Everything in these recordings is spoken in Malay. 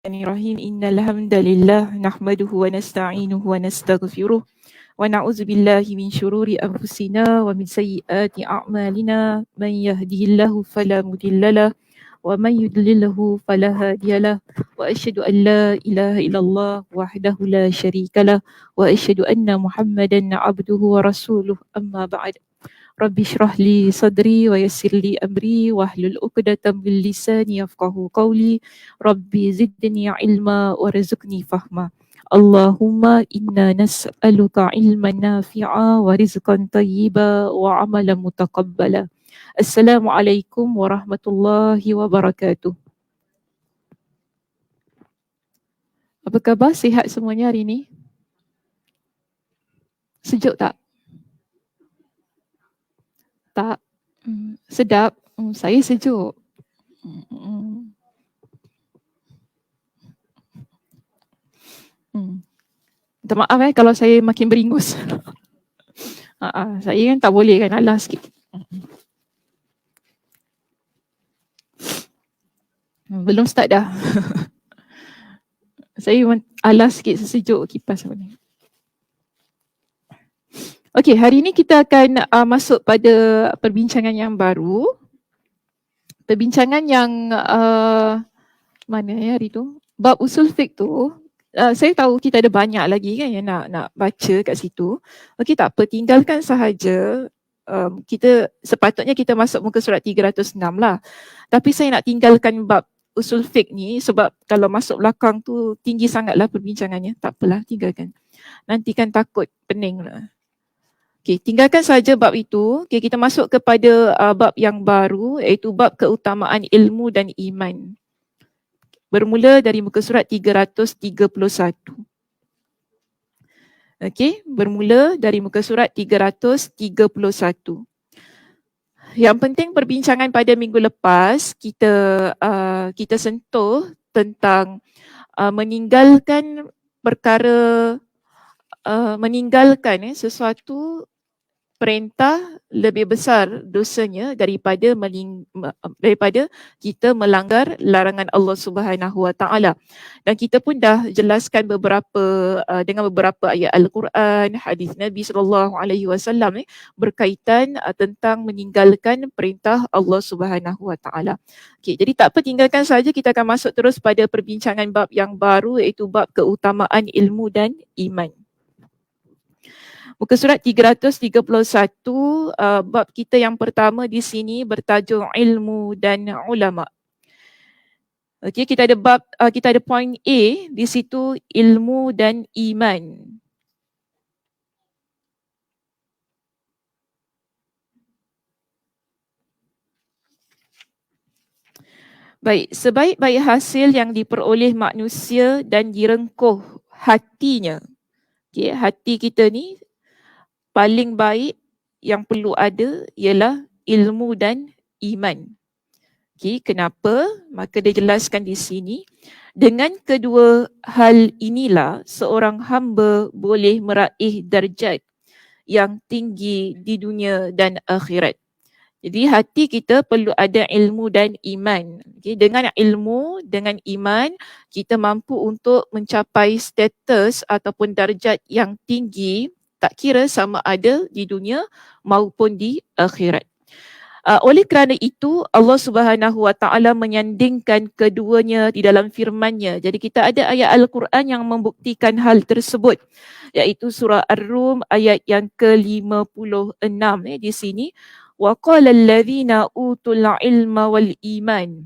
Bismillahirrahmanirrahim. Innal hamdalillah nahmaduhu wa nasta'inuhu wa nastaghfiruh wa na'udzu billahi min syururi anfusina wa min sayyiati a'malina. Man yahdihillahu fala mudhillalah wa man yudlilhu fala hadiyalah. Wa asyhadu an la ilaha illallah wahdahu la syarikalah wa asyhadu anna Muhammadan 'abduhu wa rasuluh. Amma ba'd. Rabbi syrah li sadri wa yassir li amri wahlul 'uqdatam min lisani yafqahu qawli. Rabbi zidni ilma warzuqni fahma. Allahumma inna nas'aluka ilman nafi'a wa rizqan tayyiba wa amalan mutaqabbala. Assalamualaikum warahmatullahi wabarakatuh. Apa khabar? Sihat semuanya hari ini? Sejuk tak? Tak. Sedap. Saya sejuk. Minta maaf kalau saya makin beringus. Saya kan tak boleh kan, alas sikit. Belum start dah. Saya alas sikit, sejuk kipas apa ni. Okey, hari ini kita akan masuk pada perbincangan yang baru. Perbincangan yang mana ya hari tu? Bab usul fiqh tu. Saya tahu kita ada banyak lagi kan yang nak baca kat situ. Okey, tak apa, tinggalkan sahaja. Kita sepatutnya kita masuk muka surat 306 lah. Tapi saya nak tinggalkan bab usul fiqh ni sebab kalau masuk belakang tu tinggi sangatlah perbincangannya. Tak apalah, tinggalkan. Nanti kan takut pening lah. Okay, tinggalkan saja bab itu. Okay, kita masuk kepada bab yang baru, iaitu bab keutamaan ilmu dan iman. Bermula dari muka surat 331. Okay, bermula dari muka surat 331. Yang penting perbincangan pada minggu lepas, kita sentuh tentang meninggalkan perkara, meninggalkan sesuatu perintah lebih besar dosanya daripada kita melanggar larangan Allah Subhanahu Wa Taala. Dan kita pun dah jelaskan dengan beberapa ayat Al-Quran, hadis Nabi sallallahu alaihi wasallam berkaitan tentang meninggalkan perintah Allah Subhanahu Wa Taala. Okey, jadi tak apa, tinggalkan saja, kita akan masuk terus pada perbincangan bab yang baru, iaitu bab keutamaan ilmu dan iman. Muka surat 331, bab kita yang pertama di sini bertajuk ilmu dan ulama. Okey, kita ada point A di situ, ilmu dan iman. Baik, sebaik-baik hasil yang diperoleh manusia dan direngkuh hatinya. Okey, hati kita ni paling baik yang perlu ada ialah ilmu dan iman. Okey, kenapa? Maka dia jelaskan di sini, dengan kedua hal inilah seorang hamba boleh meraih darjat yang tinggi di dunia dan akhirat. Jadi hati kita perlu ada ilmu dan iman. Okay, dengan ilmu, dengan iman, kita mampu untuk mencapai status ataupun darjat yang tinggi, tak kira sama ada di dunia maupun di akhirat. Oleh kerana itu, Allah Subhanahu Wa Taala menyandingkan keduanya di dalam firman-Nya. Jadi kita ada ayat Al-Quran yang membuktikan hal tersebut, iaitu surah Ar-Rum ayat yang ke-56 di sini. Wa qala allazina utul ilma wal iman.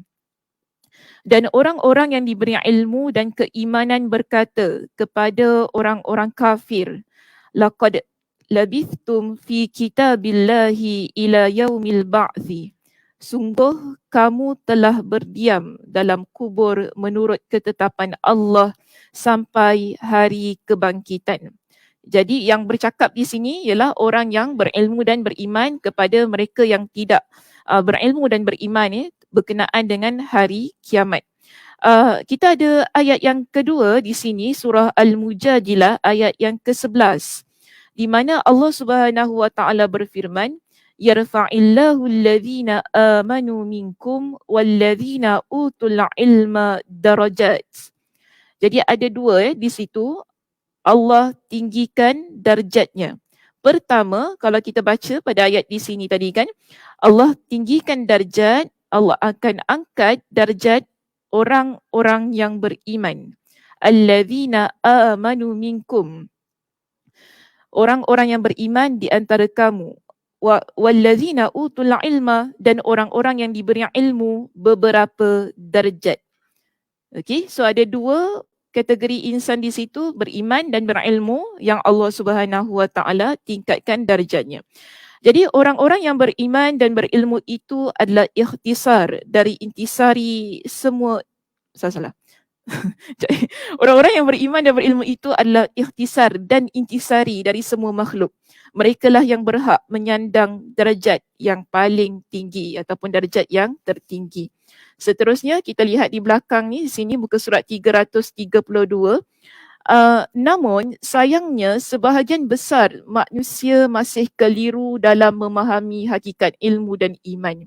Dan orang-orang yang diberi ilmu dan keimanan berkata kepada orang-orang kafir, laqad labithtum fi kitabillahi ila yaumil ba'thi. Sungguh kamu telah berdiam dalam kubur menurut ketetapan Allah sampai hari kebangkitan. Jadi yang bercakap di sini ialah orang yang berilmu dan beriman kepada mereka yang tidak berilmu dan beriman berkenaan dengan hari kiamat. Kita ada ayat yang kedua di sini, surah Al-Mujadilah ayat yang ke-11, di mana Allah Subhanahu Wa Taala berfirman, yarfa'illahu alladhina amanu minkum walladhina utul ilma darajat. Jadi ada dua di situ, Allah tinggikan darjatnya. Pertama, kalau kita baca pada ayat di sini tadi kan, Allah tinggikan darjat, Allah akan angkat darjat orang-orang yang beriman. Allazina amanu minkum. Orang-orang yang beriman di antara kamu. Wallazina utul ilma, dan orang-orang yang diberi ilmu beberapa darjat. Okey, so ada dua kategori insan di situ, beriman dan berilmu, yang Allah Subhanahu Wa Taala tingkatkan darjatnya. Jadi orang-orang yang beriman dan berilmu itu adalah ikhtisar dari intisari semua, salah. Orang-orang yang beriman dan berilmu itu adalah ikhtisar dan intisari dari semua makhluk. Mereka lah yang berhak menyandang darjat yang paling tinggi ataupun darjat yang tertinggi. Seterusnya kita lihat di belakang ni, di sini muka surat 332. Namun sayangnya sebahagian besar manusia masih keliru dalam memahami hakikat ilmu dan iman.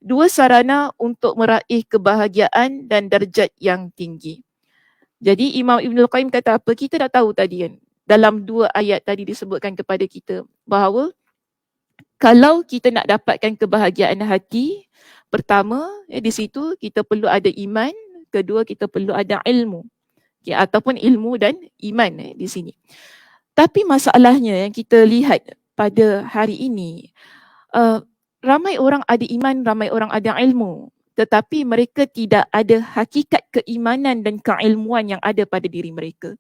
Dua sarana untuk meraih kebahagiaan dan darjat yang tinggi. Jadi Imam Ibn Al-Qayyim kata apa? Kita dah tahu tadi kan, dalam dua ayat tadi disebutkan kepada kita bahawa kalau kita nak dapatkan kebahagiaan hati, pertama di situ kita perlu ada iman, kedua kita perlu ada ilmu. Okay, ataupun ilmu dan iman di sini. Tapi masalahnya yang kita lihat pada hari ini, ramai orang ada iman, ramai orang ada ilmu, tetapi mereka tidak ada hakikat keimanan dan keilmuan yang ada pada diri mereka.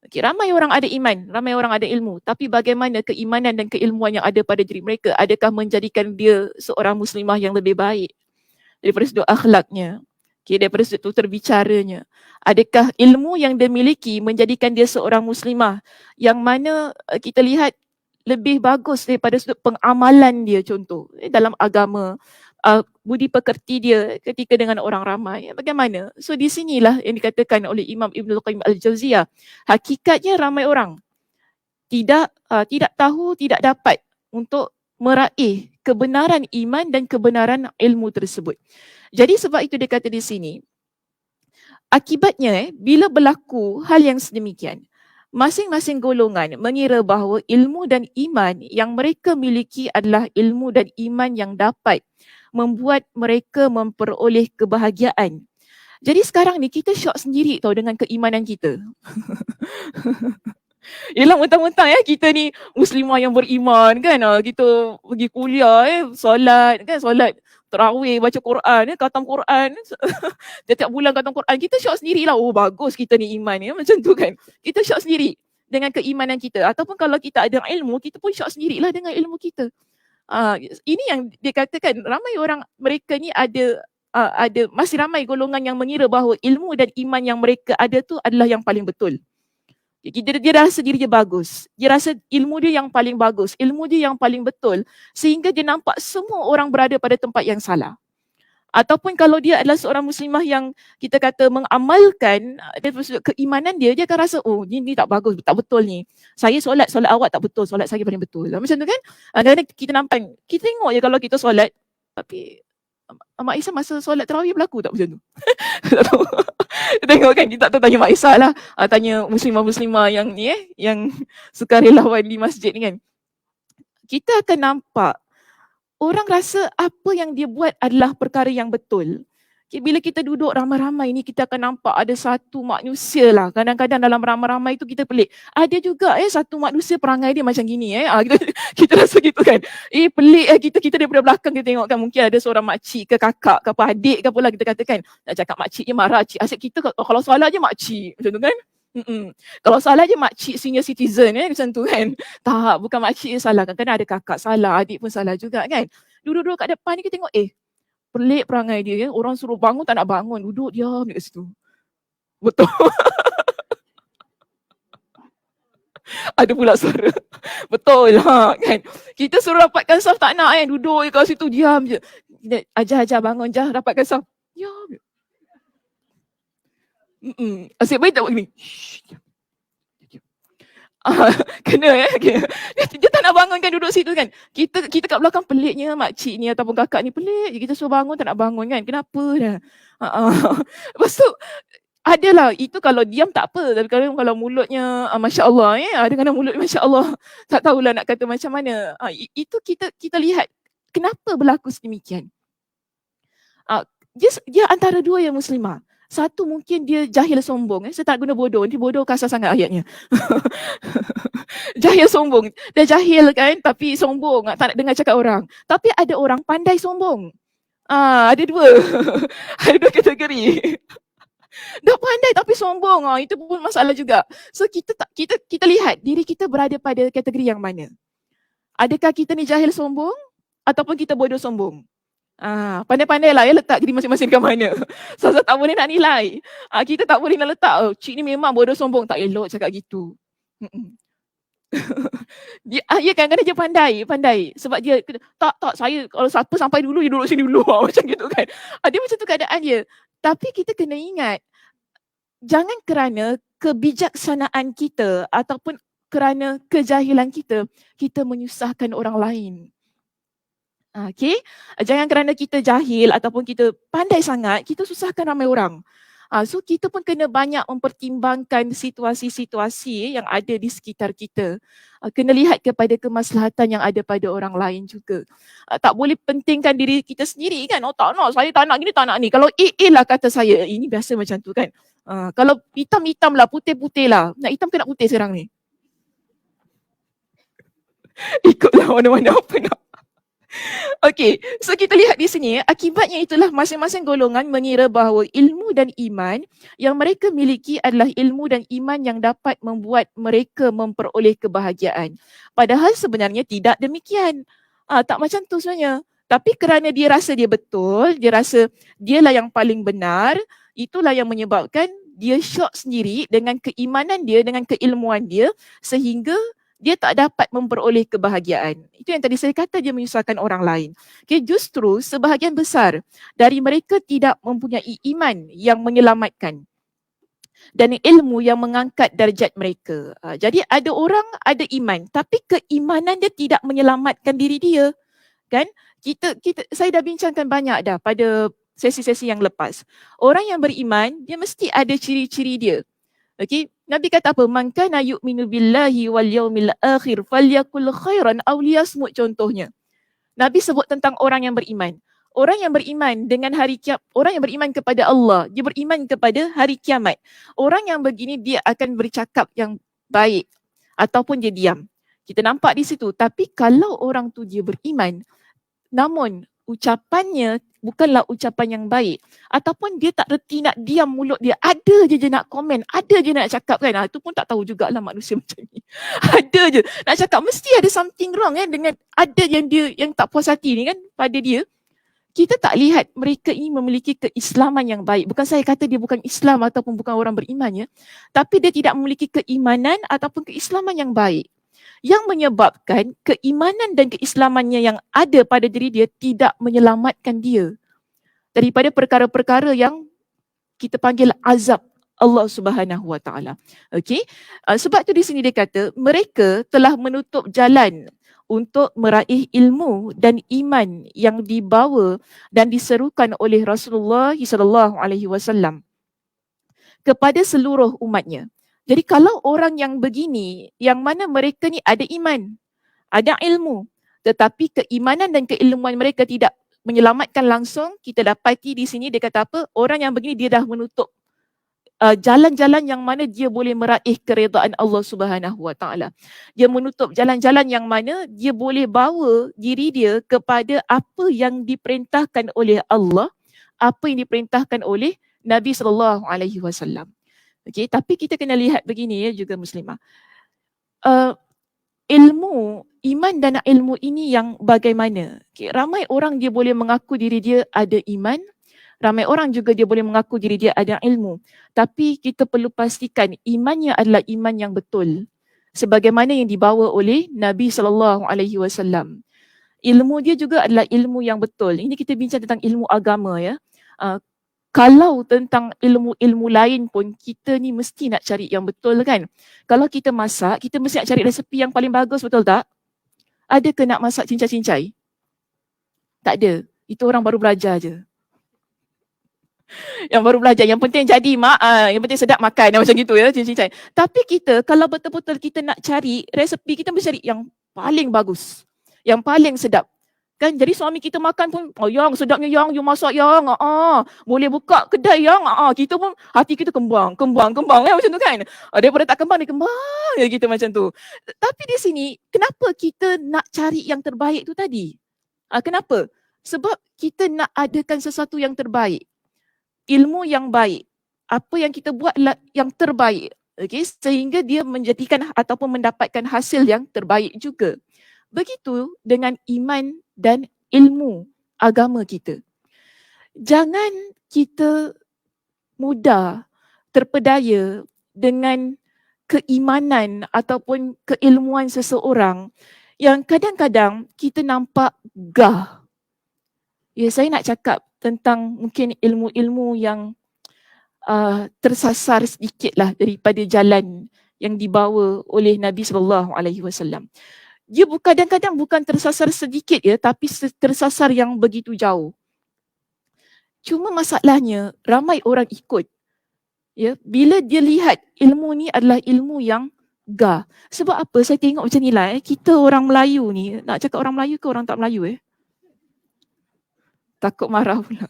Okay, ramai orang ada iman, ramai orang ada ilmu, tapi bagaimana keimanan dan keilmuan yang ada pada diri mereka? Adakah menjadikan dia seorang muslimah yang lebih baik daripada sudut akhlaknya? Okay, daripada sudut tutur bicaranya. Adakah ilmu yang dia miliki menjadikan dia seorang muslimah yang mana kita lihat lebih bagus daripada sudut pengamalan dia, contoh dalam agama, budi pekerti dia ketika dengan orang ramai, bagaimana? So di sinilah yang dikatakan oleh Imam Ibn Al-Qayyim Al-Jauziyah, hakikatnya ramai orang tidak tahu, tidak dapat untuk meraih kebenaran iman dan kebenaran ilmu tersebut. Jadi sebab itu dia kata di sini, akibatnya bila berlaku hal yang sedemikian, masing-masing golongan mengira bahawa ilmu dan iman yang mereka miliki adalah ilmu dan iman yang dapat membuat mereka memperoleh kebahagiaan. Jadi sekarang ni kita syok sendiri tau dengan keimanan kita. Yelah, mentang-mentang kita ni muslimah yang beriman kan, kita pergi kuliah, solat kan, solat tarawih, baca Quran, khatam Quran, setiap bulan khatam Quran, kita syok sendirilah, oh bagus kita ni iman macam tu kan. Kita syok sendiri dengan keimanan kita, ataupun kalau kita ada ilmu, kita pun syok sendirilah dengan ilmu kita. Ini yang dia katakan, ramai orang mereka ni ada masih ramai golongan yang mengira bahawa ilmu dan iman yang mereka ada tu adalah yang paling betul. Dia rasa diri dia bagus, dia rasa ilmu dia yang paling bagus, ilmu dia yang paling betul, sehingga dia nampak semua orang berada pada tempat yang salah. Ataupun kalau dia adalah seorang muslimah yang kita kata mengamalkan keimanan dia, dia akan rasa, oh ni tak bagus, tak betul ni. Saya solat awak tak betul, solat saya paling betul. Macam tu kan? Kadang-kadang kita nampak, kita tengok je kalau kita solat, tapi Mak Isa masa solat tarawih berlaku tak macam tu? Tak tahu. Tengok kan, kita tak tahu, tanya Mak Isa lah. Tanya muslimah-muslimah yang ni yang sukarelawan di masjid ni kan. Kita akan nampak orang rasa apa yang dia buat adalah perkara yang betul. Bila kita duduk ramai-ramai ni, kita akan nampak ada satu manusia lah. Kadang-kadang dalam ramai-ramai tu kita pelik. Ada juga satu manusia perangai dia macam gini. Kita rasa gitu kan. Pelik kita daripada belakang kita tengok kan. Mungkin ada seorang makcik ke kakak ke apa adik ke pula kita katakan. Nak cakap makcik je marah. Cik asyik kita kalau salah je makcik. Macam tu kan. Kalau salah je makcik senior citizen macam tu kan. Tak, bukan makcik je salah. Kadang-kadang ada kakak salah, adik pun salah juga kan. Duduk-duduk kat depan ni kita tengok pelik perangai dia. Orang suruh bangun tak nak bangun. Duduk diam dekat situ. Betul. Ada pula suara. Betul lah kan. Kita suruh rapatkan saf tak nak kan. Duduk je kat situ diam je. Ajar bangun je rapatkan saf. Diam je. Asyik baik tak buat gini. Kena dia tak nak bangun kan, duduk situ kan. Kita kat belakang peliknya makcik ni ataupun kakak ni pelik je, kita suruh bangun tak nak bangun kan. Kenapa dah? Lepas tu Adalah, itu kalau diam tak apa, tapi kalau mulutnya Masya Allah, ada mulut Masya Allah, tak tahulah nak kata macam mana. Itu kita lihat kenapa berlaku sedemikian. Dia antara dua yang muslimah. Satu mungkin dia jahil sombong. Saya tak guna bodoh, nanti bodoh kasar sangat ayatnya. Jahil sombong. Dia jahil kan, tapi sombong, tak nak dengar cakap orang. Tapi ada orang pandai sombong. Ada dua. Ada dua kategori. Dah pandai tapi sombong, itu pun masalah juga. So kita lihat diri kita berada pada kategori yang mana. Adakah kita ni jahil sombong ataupun kita bodoh sombong? Pandai-pandailah letak diri masing-masing kat mana. So tak boleh nak nilai. Kita tak boleh nak letak, cik ni memang bodoh sombong, tak elok cakap gitu. Dia kadang-kadang dia pandai sebab dia tak saya kalau siapa sampai dulu dia duduk sini dulu macam gitu kan. Dia macam tu keadaan dia. Tapi kita kena ingat, jangan kerana kebijaksanaan kita ataupun kerana kejahilan kita menyusahkan orang lain. Okay? Jangan kerana kita jahil ataupun kita pandai sangat, kita susahkan ramai orang. So kita pun kena banyak mempertimbangkan situasi-situasi yang ada di sekitar kita. Kena lihat kepada kemaslahatan yang ada pada orang lain juga. Tak boleh pentingkan diri kita sendiri kan. Tak nak, saya tak nak gini, tak nak ni. Kalau lah kata saya, ini biasa macam tu kan. Kalau hitam-hitam lah, putih-putih lah. Nak hitam ke nak putih sekarang ni? Ikutlah mana-mana apa nak. Okey, so kita lihat di sini, akibatnya itulah masing-masing golongan mengira bahawa ilmu dan iman yang mereka miliki adalah ilmu dan iman yang dapat membuat mereka memperoleh kebahagiaan. Padahal sebenarnya tidak demikian. Tak macam tu sebenarnya. Tapi kerana dia rasa dia betul, dia rasa dialah yang paling benar, itulah yang menyebabkan dia syok sendiri dengan keimanan dia, dengan keilmuan dia, sehingga dia tak dapat memperoleh kebahagiaan. Itu yang tadi saya kata, dia menyusahkan orang lain. Okay, justru sebahagian besar dari mereka tidak mempunyai iman yang menyelamatkan dan ilmu yang mengangkat darjat mereka. Jadi ada orang ada iman, tapi keimanan dia tidak menyelamatkan diri dia. Kan? Saya dah bincangkan banyak dah pada sesi-sesi yang lepas. Orang yang beriman, dia mesti ada ciri-ciri dia. Okay, Nabi kata apa? Man kana yu'minu billahi wal yaumil akhir falyakul khairan aw liyasmut, contohnya. Nabi sebut tentang orang yang beriman. Orang yang beriman dengan hari kiamat, orang yang beriman kepada Allah, dia beriman kepada hari kiamat. Orang yang begini dia akan bercakap yang baik ataupun dia diam. Kita nampak di situ. Tapi kalau orang tu dia beriman, namun ucapannya bukanlah ucapan yang baik, ataupun dia tak reti nak diam mulut dia, ada je nak komen, ada je nak cakap kan. Itu pun tak tahu jugalah manusia macam ni. Ada je nak cakap, mesti ada something wrong dengan ada yang dia yang tak puas hati ni kan pada dia. Kita tak lihat mereka ini memiliki keislaman yang baik. Bukan saya kata dia bukan Islam ataupun bukan orang beriman, ya, tapi dia tidak memiliki keimanan ataupun keislaman yang baik, yang menyebabkan keimanan dan keislamannya yang ada pada diri dia tidak menyelamatkan dia daripada perkara-perkara yang kita panggil azab Allah Subhanahu Wa Taala. Okey, sebab tu di sini dia kata mereka telah menutup jalan untuk meraih ilmu dan iman yang dibawa dan diserukan oleh Rasulullah sallallahu alaihi wasallam kepada seluruh umatnya. Jadi kalau orang yang begini, yang mana mereka ni ada iman, ada ilmu, tetapi keimanan dan keilmuan mereka tidak menyelamatkan langsung, kita dapati di sini dia kata apa? Orang yang begini dia dah menutup jalan-jalan yang mana dia boleh meraih keredaan Allah Subhanahu Wa Taala. Dia menutup jalan-jalan yang mana dia boleh bawa diri dia kepada apa yang diperintahkan oleh Allah, apa yang diperintahkan oleh Nabi sallallahu alaihi wasallam. Okey, tapi kita kena lihat begini ya juga muslimah. Ilmu, iman dan ilmu ini yang bagaimana? Okay, ramai orang dia boleh mengaku diri dia ada iman, ramai orang juga dia boleh mengaku diri dia ada ilmu. Tapi kita perlu pastikan imannya adalah iman yang betul, sebagaimana yang dibawa oleh Nabi sallallahu alaihi wasallam. Ilmu dia juga adalah ilmu yang betul. Ini kita bincang tentang ilmu agama ya. Kalau tentang ilmu-ilmu lain pun kita ni mesti nak cari yang betul kan. Kalau kita masak, kita mesti nak cari resepi yang paling bagus, betul tak? Ada ke nak masak cincai-cincai? Tak ada. Itu orang baru belajar je. Yang baru belajar, yang penting jadi mak, yang penting sedap makan, macam gitu ya, cincin. Tapi kita kalau betul-betul kita nak cari resepi, kita mesti cari yang paling bagus, yang paling sedap. Kan jadi suami kita makan pun, oh yang sedapnya yang, you masak yang, boleh buka kedai yang, kita pun hati kita kembang ya, macam tu kan. Daripada tak kembang, dia kembang ya kita macam tu. Tapi di sini, kenapa kita nak cari yang terbaik tu tadi? Kenapa? Sebab kita nak adakan sesuatu yang terbaik, ilmu yang baik, apa yang kita buat yang terbaik, okay? Sehingga dia menjadikan ataupun mendapatkan hasil yang terbaik juga. Begitu dengan iman dan ilmu agama kita. Jangan kita mudah terpedaya dengan keimanan ataupun keilmuan seseorang yang kadang-kadang kita nampak gah. Ya, saya nak cakap tentang mungkin ilmu-ilmu yang tersasar sedikitlah daripada jalan yang dibawa oleh Nabi SAW. Dia kadang-kadang bukan tersasar sedikit ya, tapi tersasar yang begitu jauh. Cuma masalahnya ramai orang ikut. Ya, bila dia lihat ilmu ni adalah ilmu yang gah. Sebab apa? Saya tengok macam ni lah, kita orang Melayu ni, nak cakap orang Melayu ke orang tak Melayu takut marah pula.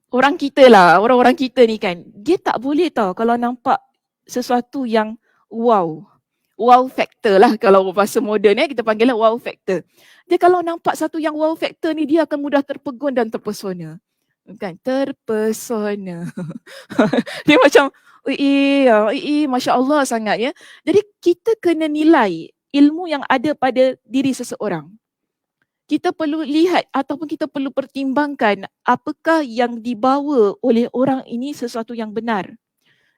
Orang kita lah, orang-orang kita ni kan, dia tak boleh tau kalau nampak sesuatu yang wow factor lah, kalau bahasa moden kita panggil lah wow factor. Dia kalau nampak satu yang wow factor ni, dia akan mudah terpegun dan terpesona. Kan? Terpesona. Dia macam, Masya Allah sangat ya. Jadi kita kena nilai ilmu yang ada pada diri seseorang. Kita perlu lihat ataupun kita perlu pertimbangkan apakah yang dibawa oleh orang ini sesuatu yang benar,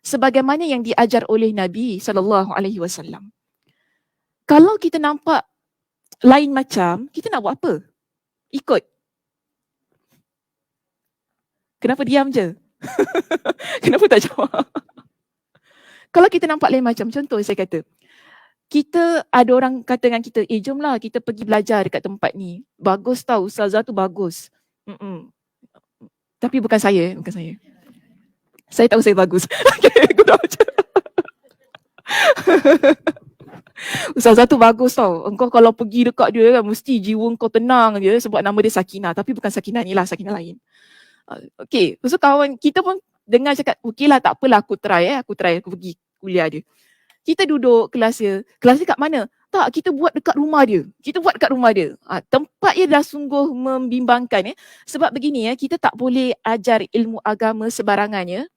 sebagaimana yang diajar oleh Nabi SAW. Kalau kita nampak lain macam, kita nak buat apa? Ikut. Kenapa diam je? Kenapa tak jawab? Kalau kita nampak lain macam, contoh saya kata, kita ada orang kata dengan kita, jomlah kita pergi belajar dekat tempat ni. Bagus tau, ustazah tu bagus. Tapi bukan saya, bukan saya. Saya tahu saya bagus. Aku dah baca. Ustazah tu bagus tau. Engkau kalau pergi dekat dia kan, mesti jiwa engkau tenang je sebab nama dia Sakinah. Tapi bukan Sakinah ni lah, Sakinah lain. Okay, so kawan kita pun dengar cakap, okey lah tak apalah aku try, aku pergi kuliah dia. Kita duduk kelas dia kat mana? Tak, kita buat dekat rumah dia. Tempat dia dah sungguh membimbangkan Sebab begini kita tak boleh ajar ilmu agama sebarangannya.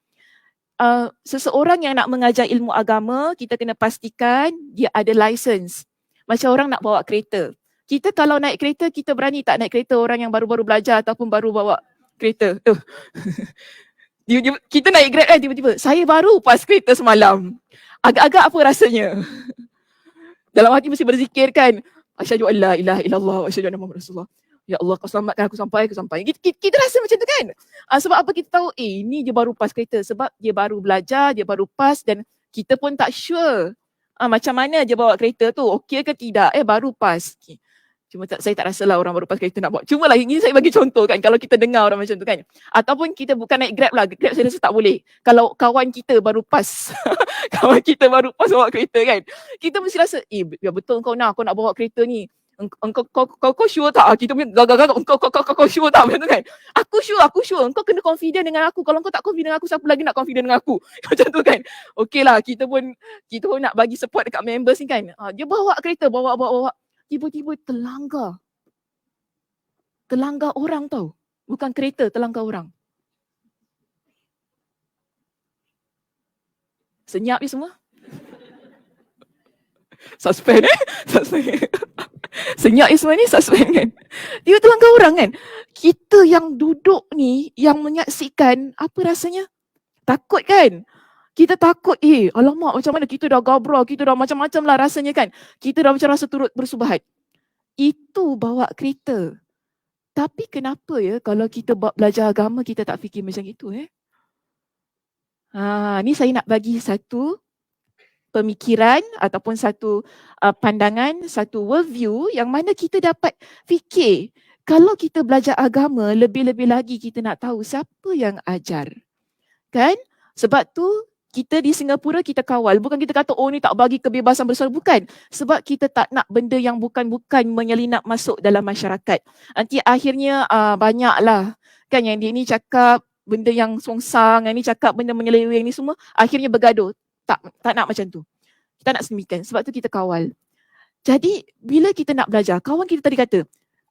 Seseorang yang nak mengajar ilmu agama, kita kena pastikan dia ada license. Macam orang nak bawa kereta. Kita kalau naik kereta, kita berani tak naik kereta orang yang baru-baru belajar ataupun baru bawa kereta. Kita naik Grab kan tiba-tiba, saya baru pas kereta semalam. Agak-agak apa rasanya? Dalam hati mesti berzikir kan, asyhadu an la ilaha illallah wa asyhadu anna muhammadar rasulullah. Ya Allah, kau selamatkan aku sampai. Kita rasa macam tu kan? Sebab apa kita tahu, ni dia baru pas kereta. Sebab dia baru belajar, dia baru pas dan kita pun tak sure macam mana dia bawa kereta tu, okey ke tidak, baru pas. Okay. Cuma saya tak rasalah orang baru pas kereta nak bawa. Cuma lah ini saya bagi contoh kan, kalau kita dengar orang macam tu kan. Ataupun kita bukan naik Grab lah, Grab saya rasa tak boleh. Kalau kawan kita baru pas, bawa kereta kan, kita mesti rasa, ya betul kau nak bawa kereta ni. Kau sure tak? Kita punya gagak-gagak, kau sure tak? Macam tu kan? Aku sure. Kau kena confident dengan aku. Kalau kau tak confident dengan aku, siapa lagi nak confident dengan aku? Macam tu kan? Okey lah, kita pun nak bagi support dekat members ni kan. Dia bawa kereta, bawa. Tiba-tiba terlanggar orang tau. Bukan kereta, terlanggar orang. Senyap je semua. Suspend senyap je semua ni, suspend kan. Dia terlanggar orang kan. Kita yang duduk ni, yang menyaksikan, apa rasanya? Takut kan? Kita takut, alamak macam mana kita dah gabra, kita dah macam-macam lah rasanya kan. Kita dah macam rasa turut bersubahat. Itu bawa kereta. Tapi kenapa kalau kita belajar agama, kita tak fikir macam itu ni saya nak bagi satu pemikiran ataupun satu pandangan, satu worldview yang mana kita dapat fikir Kalau kita belajar agama, lebih-lebih lagi kita nak tahu siapa yang ajar. Kan? Sebab tu kita di Singapura kita kawal. Bukan kita kata oh ni tak bagi kebebasan bersuara. Bukan. Sebab kita tak nak benda yang bukan-bukan menyelinap masuk dalam masyarakat. Nanti akhirnya banyaklah kan yang dia ni cakap benda yang songsang, yang ni cakap benda menyeleweng ni semua. Akhirnya bergaduh. Tak nak macam tu. Kita nak sedemikian. Sebab tu kita kawal. Jadi bila kita nak belajar, kawan kita tadi kata,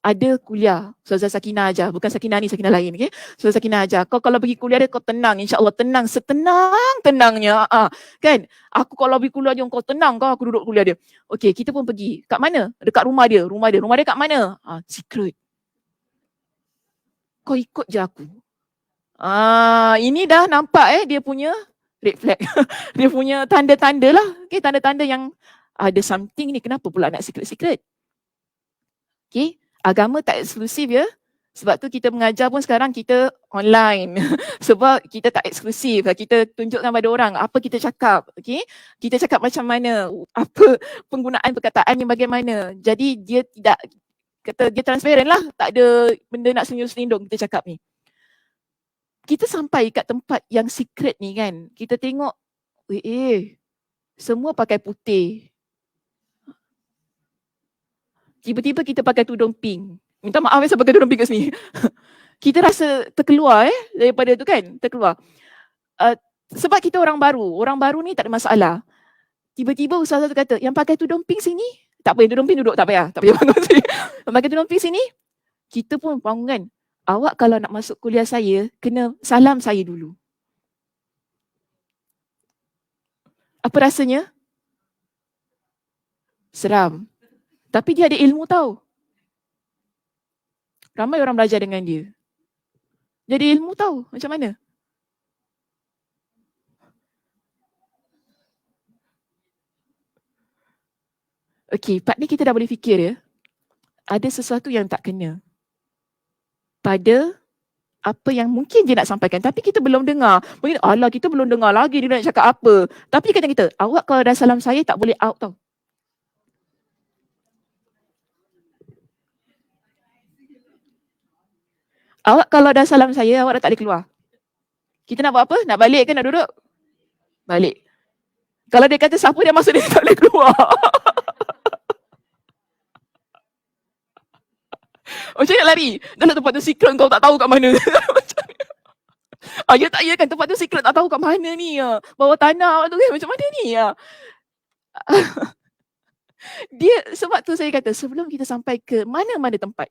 ada kuliah, Ustazah Sakinah ajar, bukan Sakinah ni, Sakinah lain, okay? Ustazah Sakinah ajar, kau kalau pergi kuliah dia kau tenang, insyaAllah tenang, setenang-tenangnya, kan? Aku kalau pergi kuliah dia, kau tenang kau, aku duduk kuliah dia. Okay, kita pun pergi, kat mana? Dekat rumah dia kat mana? Secret. Kau ikut je aku. Ini dah nampak dia punya red flag, dia punya tanda-tanda lah, okay? Tanda-tanda yang ada something ni, kenapa pula nak secret-secret? Okay? Agama tak eksklusif ya. Sebab tu kita mengajar pun sekarang kita online. Sebab kita tak eksklusif. Kita tunjukkan pada orang apa kita cakap. Okay? Kita cakap macam mana. Apa penggunaan perkataan yang bagaimana. Jadi dia tidak, kata dia transparent lah. Tak ada benda nak selindung kita cakap ni. Kita sampai kat tempat yang secret ni kan. Kita tengok, semua pakai putih. Tiba-tiba kita pakai tudung pink. Minta maaf saya pakai tudung pink kat sini. Kita rasa terkeluar daripada tu kan, terkeluar. Sebab kita orang baru ni tak ada masalah. Tiba-tiba ustazah tu kata, yang pakai tudung pink sini, tak payah tudung pink duduk, tak payah bangun sini. Yang pakai tudung pink sini, kita pun bangun kan. Awak kalau nak masuk kuliah saya, kena salam saya dulu. Apa rasanya? Seram. Tapi dia ada ilmu tahu. Ramai orang belajar dengan dia. Jadi ilmu tahu macam mana. Okey, part ni kita dah boleh fikir ya. Ada sesuatu yang tak kena pada apa yang mungkin dia nak sampaikan. Tapi kita belum dengar. Mungkin, alah kita belum dengar lagi dia nak cakap apa. Tapi dia kata kita, awak kalau dah salam saya tak boleh out tau. Awak kalau dah salam saya, awak dah tak boleh keluar. Kita nak buat apa? Nak balik ke nak duduk? Balik. Kalau dia kata siapa dia masuk dia tak boleh keluar. Macam nak lari? Dalam tempat tu secret kau tak tahu kat mana. Ya tak ya kan tempat tu secret tak tahu kat mana ni. Bawah tanah tu kan macam mana ni. Dia sebab tu saya kata sebelum kita sampai ke mana-mana tempat.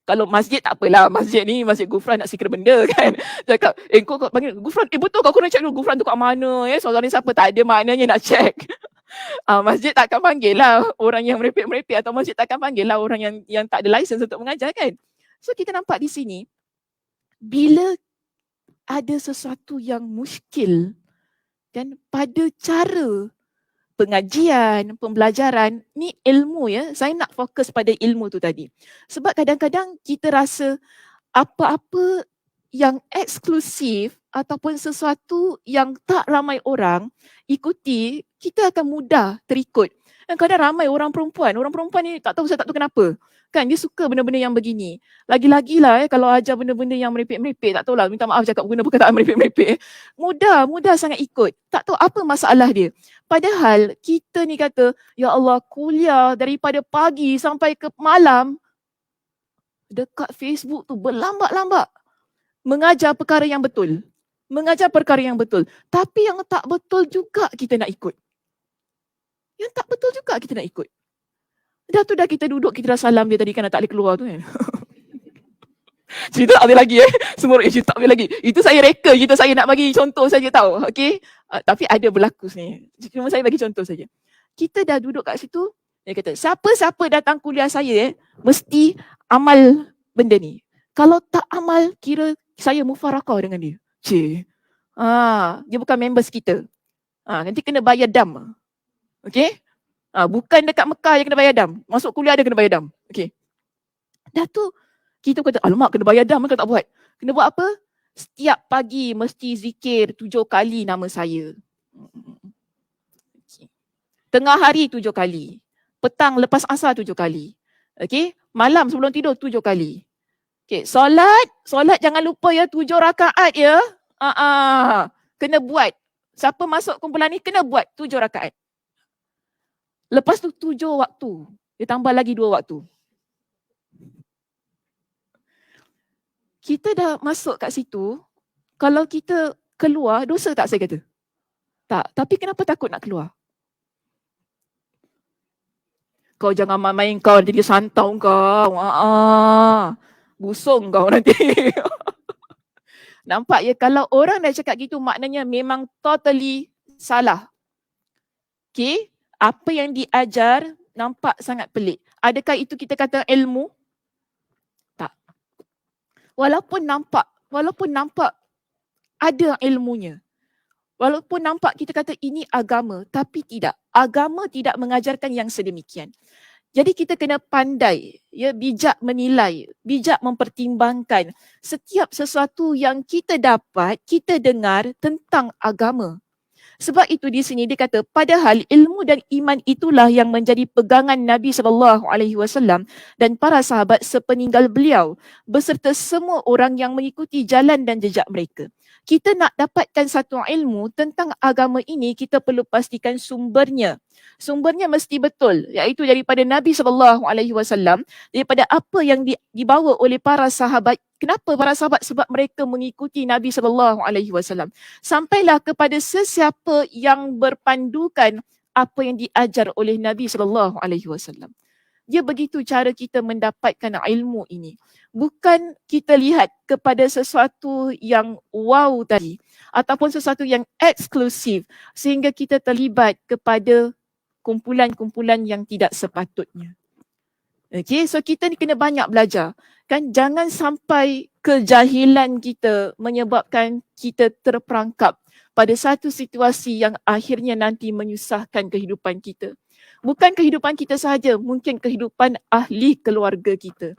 Kalau masjid tak apalah, masjid ni Masjid Gufran nak secret benda kan. Cakap, kau panggil Gufran, betul kau nak check dulu Gufran tu kat mana soalan ni siapa, tak ada maknanya nak check. Masjid takkan panggil lah orang yang merepek-merepek atau masjid takkan panggil lah orang yang tak ada license untuk mengajar kan. So kita nampak di sini, bila ada sesuatu yang muskil kan pada cara pengajian, pembelajaran, ni ilmu ya. Saya nak fokus pada ilmu tu tadi. Sebab kadang-kadang kita rasa apa-apa yang eksklusif ataupun sesuatu yang tak ramai orang ikuti, kita akan mudah terikut. Dan kadang ramai orang perempuan ni tak tahu saya tak tahu kenapa. Kan dia suka benda-benda yang begini. Lagi-lagi lah kalau ajar benda-benda yang merepek-merepek, tak tahulah, minta maaf cakap guna perkataan merepek-merepek. Mudah sangat ikut. Tak tahu apa masalah dia. Padahal kita ni kata, ya Allah kuliah daripada pagi sampai ke malam, dekat Facebook tu berlambak-lambak. Mengajar perkara yang betul. Tapi yang tak betul juga kita nak ikut. Dah kita duduk, kita dah salam dia tadi kan tak boleh keluar tu kan. Cerita tak boleh lagi Semua cerita tak boleh lagi. Itu saya reka cerita saya nak bagi contoh saja tahu. Okay. Tapi ada berlaku ni. Cuma saya bagi contoh saja. Kita dah duduk kat situ. Dia kata siapa-siapa datang kuliah saya mesti amal benda ni. Kalau tak amal kira saya mufarakah dengan dia. Dia bukan members kita. Nanti kena bayar dam. Okay. Bukan dekat Mekah yang kena bayar dam. Masuk kuliah dia kena bayar dam. Okay. Dah tu kita kata, alamak kena bayar dam, kalau tak buat. Kena buat apa? Setiap pagi mesti zikir 7 kali nama saya. Tengah hari 7 kali. Petang lepas asar 7 kali. Okay? Malam sebelum tidur 7 kali. Okay, solat jangan lupa ya 7 rakaat ya. Kena buat. Siapa masuk kumpulan ni kena buat 7 rakaat. Lepas tu 7 waktu. Dia tambah lagi 2 waktu. Kita dah masuk kat situ, kalau kita keluar, dosa tak saya kata? Tak. Tapi kenapa takut nak keluar? Kau jangan main-main kau, nanti dia santau kau. Busung kau nanti. Nampak ya, kalau orang dah cakap gitu maknanya memang totally salah. Okay, apa yang diajar nampak sangat pelik. Adakah itu kita kata ilmu? Tak. Walaupun nampak ada ilmunya. Walaupun nampak kita kata ini agama, tapi tidak. Agama tidak mengajarkan yang sedemikian. Jadi kita kena pandai, ya, bijak menilai, bijak mempertimbangkan setiap sesuatu yang kita dapat, kita dengar tentang agama. Sebab itu di sini dia kata, padahal ilmu dan iman itulah yang menjadi pegangan Nabi SAW dan para sahabat sepeninggal beliau beserta semua orang yang mengikuti jalan dan jejak mereka. Kita nak dapatkan satu ilmu tentang agama ini, kita perlu pastikan sumbernya. Sumbernya mesti betul, iaitu daripada Nabi SAW, daripada apa yang dibawa oleh para sahabat. Kenapa para sahabat? Sebab mereka mengikuti Nabi SAW. Sampailah kepada sesiapa yang berpandukan apa yang diajar oleh Nabi SAW. Dia begitu cara kita mendapatkan ilmu ini. Bukan kita lihat kepada sesuatu yang wow tadi ataupun sesuatu yang eksklusif sehingga kita terlibat kepada kumpulan-kumpulan yang tidak sepatutnya. Okay, so kita ni kena banyak belajar. Kan, jangan sampai kejahilan kita menyebabkan kita terperangkap pada satu situasi yang akhirnya nanti menyusahkan kehidupan kita. Bukan kehidupan kita sahaja, mungkin kehidupan ahli keluarga kita.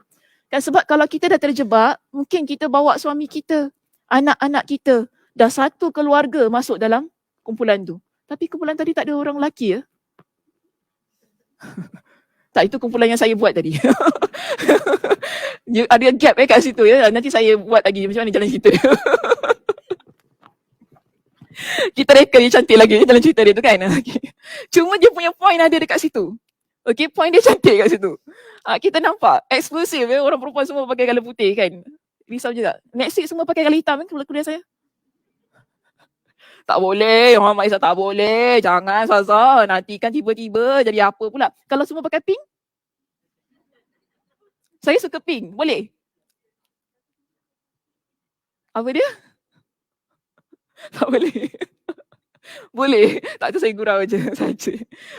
Kan, sebab kalau kita dah terjebak, mungkin kita bawa suami kita, anak-anak kita, dah satu keluarga masuk dalam kumpulan tu. Tapi kumpulan tadi tak ada orang lelaki ya? Tak, itu kumpulan yang saya buat tadi. Ada gap kat situ ya. Nanti saya buat lagi macam mana jalan cerita dia. Kita reka dia cantik lagi dalam cerita dia tu kan. Okay. Cuma dia punya point ada dekat situ. Okay, point dia cantik kat situ. Kita nampak eksklusif ya, orang perempuan semua pakai colour putih kan. Risau je tak? Next week semua pakai colour hitam kan kuliah saya. Tak boleh, Muhammad Isa tak boleh. Jangan Sasa, nanti kan tiba-tiba jadi apa pula. Kalau semua pakai pink? Saya suka pink, boleh? Apa dia? Tak boleh. Boleh. Tak, tu saya gurau je saja.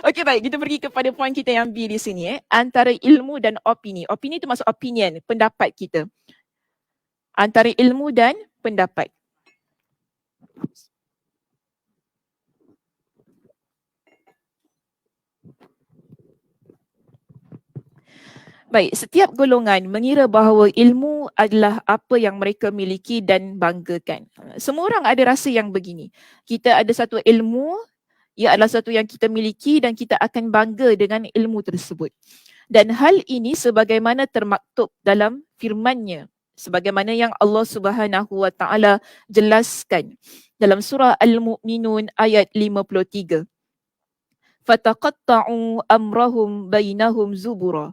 Okey, baik, kita pergi kepada poin kita yang B di sini. Antara ilmu dan opini. Opini itu maksud opinion, pendapat kita. Antara ilmu dan pendapat. Baik, setiap golongan mengira bahawa ilmu adalah apa yang mereka miliki dan banggakan. Semua orang ada rasa yang begini. Kita ada satu ilmu, ia adalah satu yang kita miliki dan kita akan bangga dengan ilmu tersebut. Dan hal ini sebagaimana termaktub dalam firman-Nya, sebagaimana yang Allah Subhanahu Wa Taala jelaskan dalam surah Al-Mu'minun ayat 53. Fataqatta'u amrahum bainahum zubura.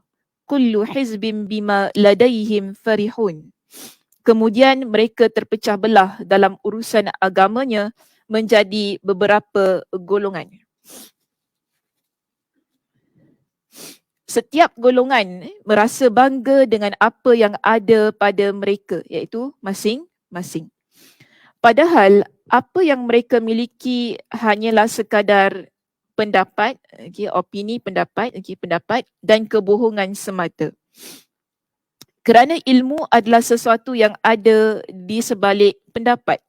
Kullu hizbin bima ladaihim farihun. Kemudian mereka terpecah belah dalam urusan agamanya menjadi beberapa golongan. Setiap golongan merasa bangga dengan apa yang ada pada mereka, iaitu masing-masing. Padahal apa yang mereka miliki hanyalah sekadar pendapat, opini, pendapat dan kebohongan semata. Kerana ilmu adalah sesuatu yang ada di sebalik pendapat.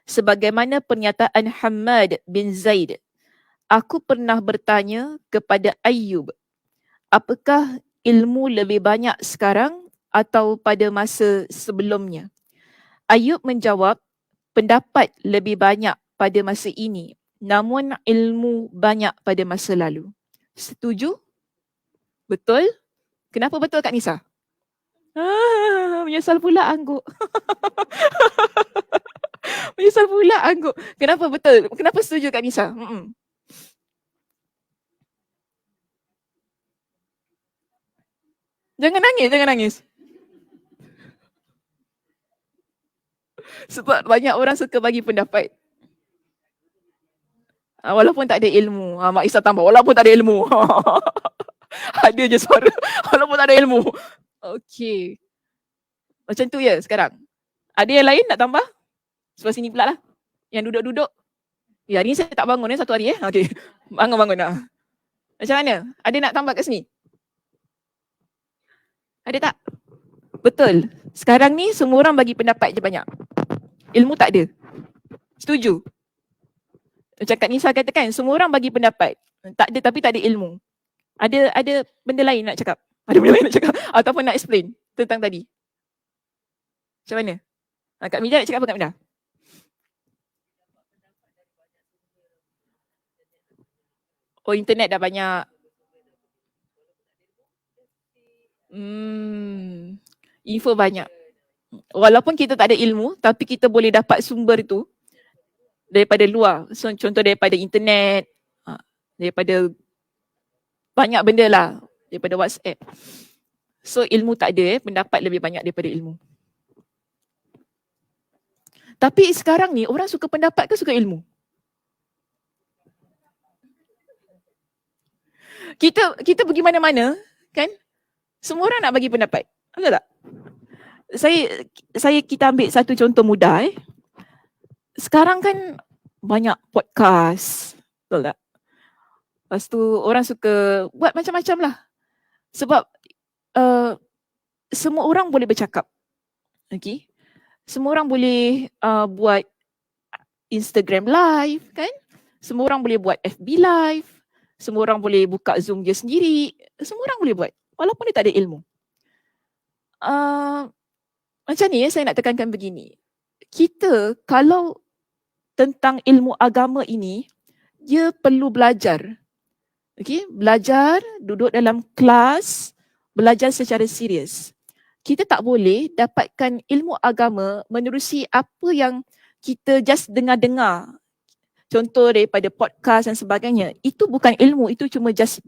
Sebagaimana pernyataan Hammad bin Zaid. Aku pernah bertanya kepada Ayyub, apakah ilmu lebih banyak sekarang atau pada masa sebelumnya? Ayyub menjawab, pendapat lebih banyak pada masa ini, namun ilmu banyak pada masa lalu. Setuju? Betul? Kenapa betul Kak Nisa? Menyesal pula angguk. Menyesal pula angguk. Kenapa betul? Kenapa setuju Kak Nisa? Jangan nangis, jangan nangis. Sebab banyak orang suka bagi pendapat. Walaupun tak ada ilmu. Mak Isa tambah, walaupun tak ada ilmu. Ada je suara. Walaupun tak ada ilmu. Okey. Macam tu ya sekarang. Ada yang lain nak tambah? Sebelah sini pula lah. Yang duduk-duduk. Ya, hari ni saya tak bangun satu hari. Okey. Bangun-bangun lah. Macam mana? Ada nak tambah kat sini? Ada tak? Betul. Sekarang ni semua orang bagi pendapat je banyak. Ilmu tak ada. Setuju? Macam Kak Nisa katakan, semua orang bagi pendapat. Tak ada, tapi tak ada ilmu. Ada benda lain nak cakap? Ada benda lain nak cakap? Ataupun nak explain tentang tadi? Macam mana? Kak Mida nak cakap apa Kak Mida? Oh, internet dah banyak. Info banyak. Walaupun kita tak ada ilmu, tapi kita boleh dapat sumber itu daripada luar. So, contoh daripada internet, daripada banyak benda lah, daripada WhatsApp. So, ilmu tak ada, pendapat lebih banyak daripada ilmu. Tapi sekarang ni, orang suka pendapat ke suka ilmu? Kita pergi mana-mana, kan? Semua orang nak bagi pendapat. Betul tak? Kita ambil satu contoh mudah. Sekarang kan banyak podcast. Betul tak? Lepas tu orang suka buat macam-macam lah. Sebab semua orang boleh bercakap. Okay? Semua orang boleh buat Instagram live, kan? Semua orang boleh buat FB live. Semua orang boleh buka Zoom dia sendiri. Semua orang boleh buat. Walaupun dia tak ada ilmu. Macam ni saya nak tekankan begini. Kita kalau tentang ilmu agama ini, dia perlu belajar. Okay? Belajar, duduk dalam kelas, belajar secara serius. Kita tak boleh dapatkan ilmu agama menerusi apa yang kita just dengar-dengar. Contoh daripada podcast dan sebagainya. Itu bukan ilmu, itu cuma just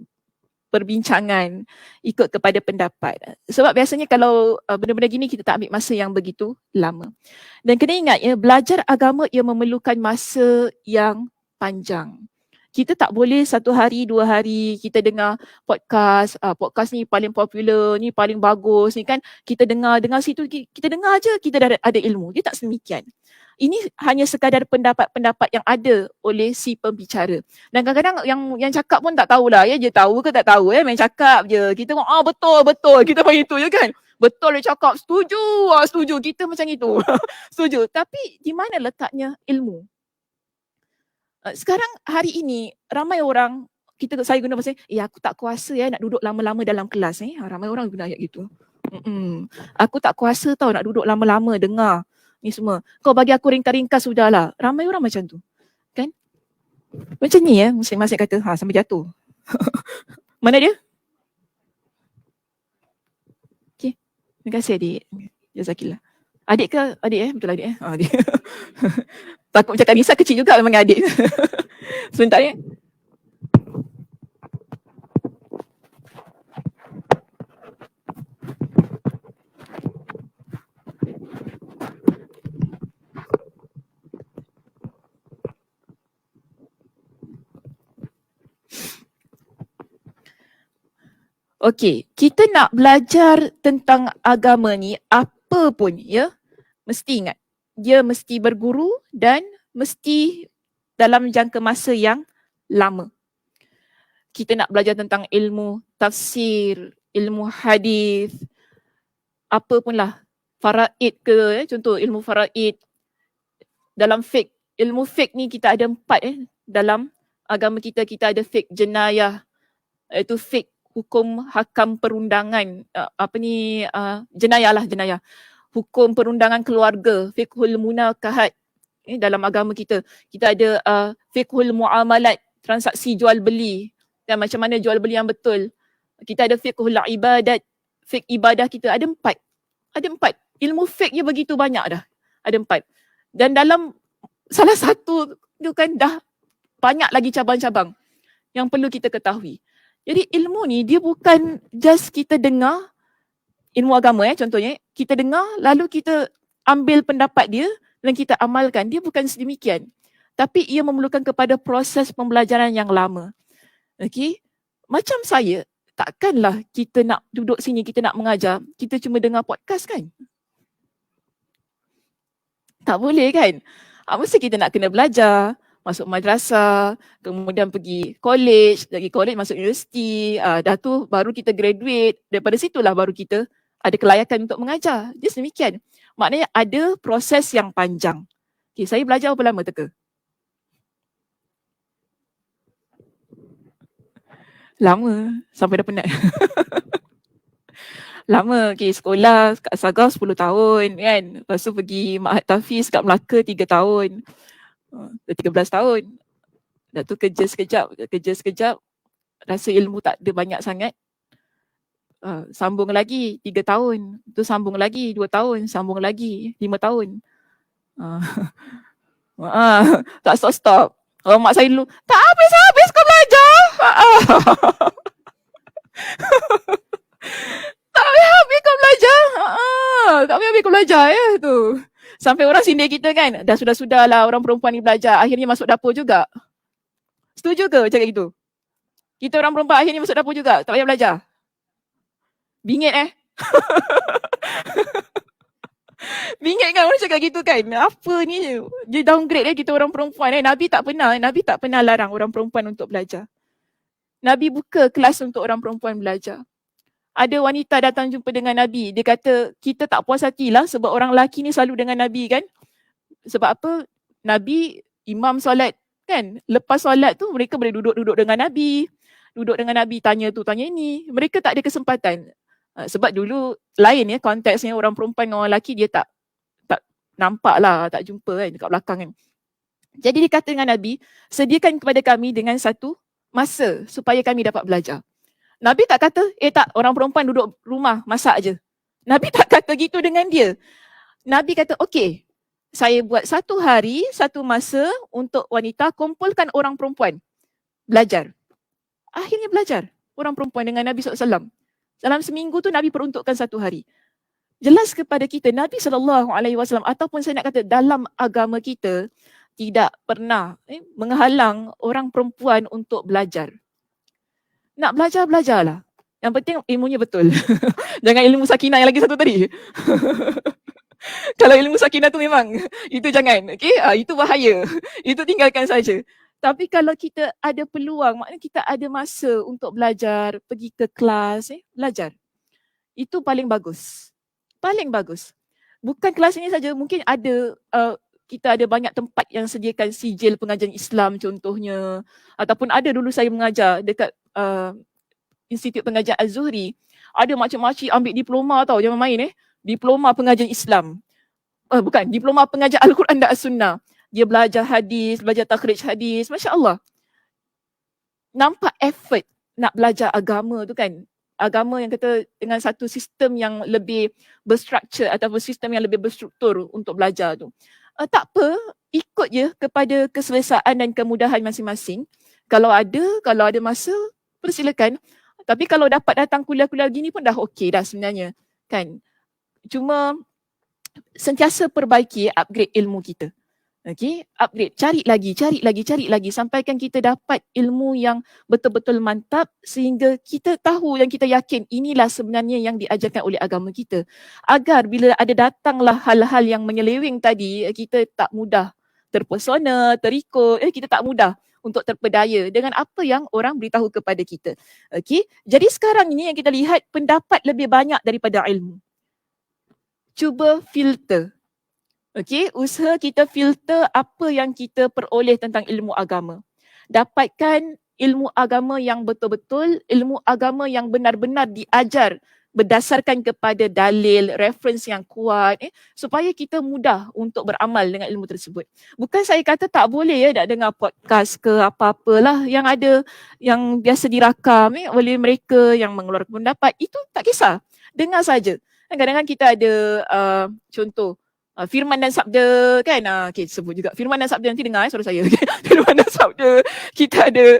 perbincangan ikut kepada pendapat. Sebab biasanya kalau benda-benda gini kita tak ambil masa yang begitu lama. Dan kena ingat ya, belajar agama ia memerlukan masa yang panjang. Kita tak boleh 1 hari, 2 hari kita dengar podcast, podcast ni paling popular, ni paling bagus, ni kan kita dengar situ, kita dengar je kita dah ada ilmu. Dia tak sedemikian. Ini hanya sekadar pendapat-pendapat yang ada oleh si pembicara. Dan kadang-kadang yang cakap pun tak tahulah ya, dia tahu ke tak tahu main cakap je. Kita betul, kita main itu je kan. Betul dia cakap, setuju, kita macam itu. Setuju. Tapi di mana letaknya ilmu? Sekarang hari ini ramai orang saya guna bahasa aku tak kuasa nak duduk lama-lama dalam kelas ramai orang guna ayat gitu. Aku tak kuasa tau nak duduk lama-lama dengar ni semua. Kau bagi aku ringkas-ringkas sudahlah. Ramai orang macam tu. Kan? Macam ni masing-masing kata sampai jatuh. Mana dia? Okey. Terima kasih adik. Jazakillah. Adik ke? Adik betul adik adik. Takut cakap Nisa kecil juga memang adik. Sebentar ya. Okey, kita nak belajar tentang agama ni apa pun ya, mesti ingat. Dia mesti berguru dan mesti dalam jangka masa yang lama. Kita nak belajar tentang ilmu tafsir, ilmu hadis, apa pun lah. Faraid ke, contoh ilmu faraid. Dalam fiqh, ilmu fiqh ni kita ada 4 dalam agama kita. Kita ada fiqh jenayah, iaitu fiqh hukum hakam perundangan, jenayah. Hukum perundangan keluarga, fiqhul munakahat dalam agama kita. Kita ada fiqhul muamalat, transaksi jual beli dan macam mana jual beli yang betul. Kita ada fiqhul ibadat, fiqh ibadah kita ada 4. Ada 4. Ilmu fiqh dia begitu banyak dah. Ada 4. Dan dalam salah satu tu kan dah banyak lagi cabang-cabang yang perlu kita ketahui. Jadi ilmu ni dia bukan just kita dengar ilmu agama contohnya, kita dengar lalu kita ambil pendapat dia dan kita amalkan. Dia bukan sedemikian. Tapi ia memerlukan kepada proses pembelajaran yang lama. Okey? Macam saya, takkanlah kita nak duduk sini, kita nak mengajar, kita cuma dengar podcast kan? Tak boleh kan? Mesti kita nak kena belajar, masuk madrasah, kemudian pergi college, dari college masuk universiti, dah tu baru kita graduate, daripada situlah baru kita ada kelayakan untuk mengajar. Dia sedemikian. Maknanya ada proses yang panjang. Okay, saya belajar berapa lama teka? Lama, sampai dah penat. Lama, okay, sekolah kat Sagau 10 tahun kan. Lepas tu pergi Ma'had Tafiz kat Melaka 3 tahun. 13 tahun. Dah tu kerja sekejap. Rasa ilmu tak ada banyak sangat. Sambung lagi 3 tahun. Tu sambung lagi 2 tahun. Sambung lagi 5 tahun. Tak stop-stop. Mak saya dulu, tak habis-habis kau belajar. Tak habis-habis kau belajar. Tak habis-habis kau belajar tu. Sampai orang sindir kita kan, dah sudah-sudah lah orang perempuan ni belajar, akhirnya masuk dapur juga. Setuju ke cakap gitu? Kita orang perempuan akhirnya masuk dapur juga, tak payah belajar. Bingit Bingit kan orang cakap gitu kan. Apa ni? Dia downgrade kita orang perempuan. Nabi tak pernah larang orang perempuan untuk belajar. Nabi buka kelas untuk orang perempuan belajar. Ada wanita datang jumpa dengan Nabi. Dia kata, kita tak puas hatilah sebab orang lelaki ni selalu dengan Nabi kan. Sebab apa? Nabi imam solat kan. Lepas solat tu mereka boleh duduk-duduk dengan Nabi. Duduk dengan Nabi, tanya tu, tanya ni. Mereka tak ada kesempatan. Sebab dulu lain konteksnya orang perempuan dengan orang lelaki dia tak nampak lah, tak jumpa kan dekat belakang kan. Jadi dia kata dengan Nabi, sediakan kepada kami dengan satu masa supaya kami dapat belajar. Nabi tak kata, tak, orang perempuan duduk rumah masak je. Nabi tak kata gitu dengan dia. Nabi kata, okey, saya buat 1 hari, 1 masa untuk wanita, kumpulkan orang perempuan belajar. Akhirnya belajar orang perempuan dengan Nabi SAW. Dalam seminggu tu Nabi peruntukkan 1 hari. Jelas kepada kita Nabi SAW ataupun saya nak kata dalam agama kita tidak pernah menghalang orang perempuan untuk belajar. Nak belajar, belajarlah. Yang penting ilmunya betul. Jangan ilmu sakinah yang lagi satu tadi. Kalau ilmu sakinah tu memang itu jangan. Okay? Itu bahaya. Itu tinggalkan saja. Tapi kalau kita ada peluang, maknanya kita ada masa untuk belajar, pergi ke kelas, belajar. Itu paling bagus. Paling bagus. Bukan kelas ini saja, mungkin ada kita ada banyak tempat yang sediakan sijil pengajian Islam contohnya. Ataupun ada dulu saya mengajar dekat Institut Pengajian Az-Zuhri. Ada macam-macam ambil diploma tau, jangan main diploma pengajian Islam. Bukan, diploma pengajian Al-Quran dan As-Sunnah. Dia belajar hadis, belajar takhrij hadis. Masya Allah. Nampak effort nak belajar agama tu kan. Agama yang kata dengan satu sistem yang lebih berstruktur ataupun sistem yang lebih berstruktur untuk belajar tu. Tak apa, ikut je kepada keselesaan dan kemudahan masing-masing. Kalau ada masa, persilakan. Tapi kalau dapat datang kuliah-kuliah gini pun dah okey dah sebenarnya. Kan? Cuma sentiasa perbaiki, upgrade ilmu kita. Okay, upgrade, cari lagi sampaikan kita dapat ilmu yang betul-betul mantap sehingga kita tahu dan kita yakin inilah sebenarnya yang diajarkan oleh agama kita. Agar bila ada datanglah hal-hal yang menyeleweng tadi, kita tak mudah terpesona, terikut, kita tak mudah untuk terpedaya dengan apa yang orang beritahu kepada kita. Okay, jadi sekarang ini yang kita lihat pendapat lebih banyak daripada ilmu. Cuba filter. Okey, usaha kita filter apa yang kita peroleh tentang ilmu agama. Dapatkan ilmu agama yang betul-betul, ilmu agama yang benar-benar diajar berdasarkan kepada dalil, reference yang kuat, supaya kita mudah untuk beramal dengan ilmu tersebut. Bukan saya kata tak boleh nak dengar podcast ke apa-apalah yang ada, yang biasa dirakam oleh mereka yang mengeluarkan pendapat, itu tak kisah. Dengar saja. Kadang-kadang kita ada contoh firman dan sabda kan, okay, sebut juga firman dan sabda, nanti dengar suara saya. Firman dan sabda, kita ada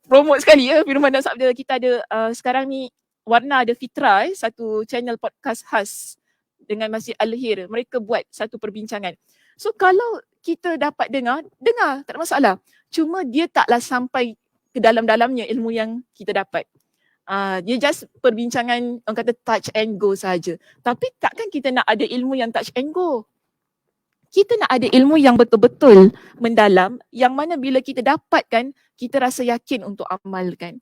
promote sekali ya, firman dan sabda. Kita ada sekarang ni Warna ada Fitra, satu channel podcast khas dengan Masjid Al-Hir. Mereka buat satu perbincangan. So kalau kita dapat dengar, tak ada masalah. Cuma dia taklah sampai ke dalam-dalamnya ilmu yang kita dapat. Dia just perbincangan, orang kata touch and go saja. Tapi takkan kita nak ada ilmu yang touch and go. Kita nak ada ilmu yang betul-betul mendalam, yang mana bila kita dapatkan, kita rasa yakin untuk amalkan.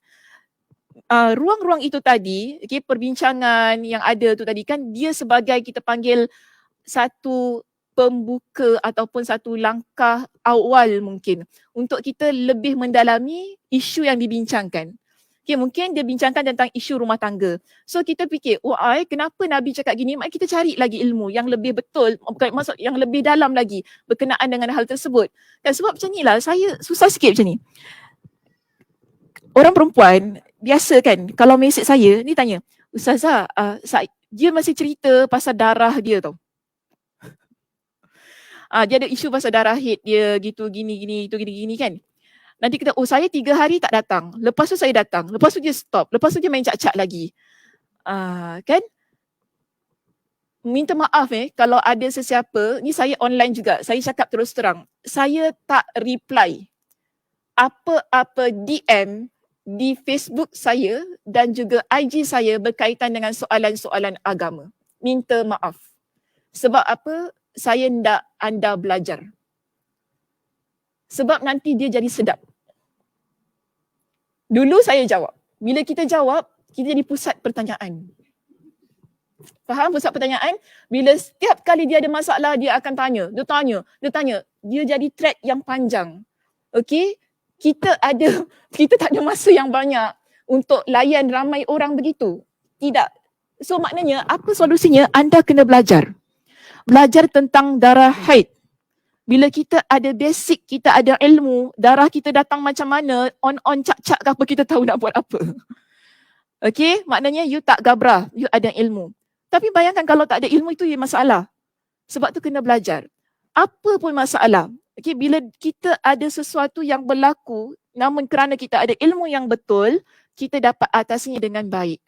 Ruang-ruang itu tadi, okay, perbincangan yang ada tu tadi kan, dia sebagai kita panggil satu pembuka ataupun satu langkah awal mungkin untuk kita lebih mendalami isu yang dibincangkan. Okay, mungkin dia bincangkan tentang isu rumah tangga. So kita fikir, kenapa Nabi cakap gini? Mari kita cari lagi ilmu yang lebih betul, bukan maksud yang lebih dalam lagi berkenaan dengan hal tersebut. Dan sebab macam ni lah, saya susah sikit macam ni. Orang perempuan biasa kan, kalau mesej saya, ni tanya, Ustazah, dia masih cerita pasal darah dia tau. Dia ada isu pasal darah haid dia gitu, gini kan. Nanti kita, saya 3 hari tak datang. Lepas tu saya datang. Lepas tu dia stop. Lepas tu dia main cak-cak lagi. Kan? Minta maaf kalau ada sesiapa, ni saya online juga. Saya cakap terus terang. Saya tak reply apa-apa DM di Facebook saya dan juga IG saya berkaitan dengan soalan-soalan agama. Minta maaf. Sebab apa? Saya nak anda belajar. Sebab nanti dia jadi sedap. Dulu saya jawab. Bila kita jawab, kita jadi pusat pertanyaan. Faham pusat pertanyaan? Bila setiap kali dia ada masalah, dia akan tanya. Dia tanya. Dia jadi thread yang panjang. Okay? Kita tak ada masa yang banyak untuk layan ramai orang begitu. Tidak. So maknanya, apa solusinya? Anda kena belajar. Belajar tentang darah haid. Bila kita ada basic, kita ada ilmu, darah kita datang macam mana, on cak-cak ke apa, kita tahu nak buat apa. Okay, maknanya you tak gabrah, you ada ilmu. Tapi bayangkan kalau tak ada ilmu, itu masalah. Sebab tu kena belajar. Apa pun masalah, okay, bila kita ada sesuatu yang berlaku, namun kerana kita ada ilmu yang betul, kita dapat atasinya dengan baik.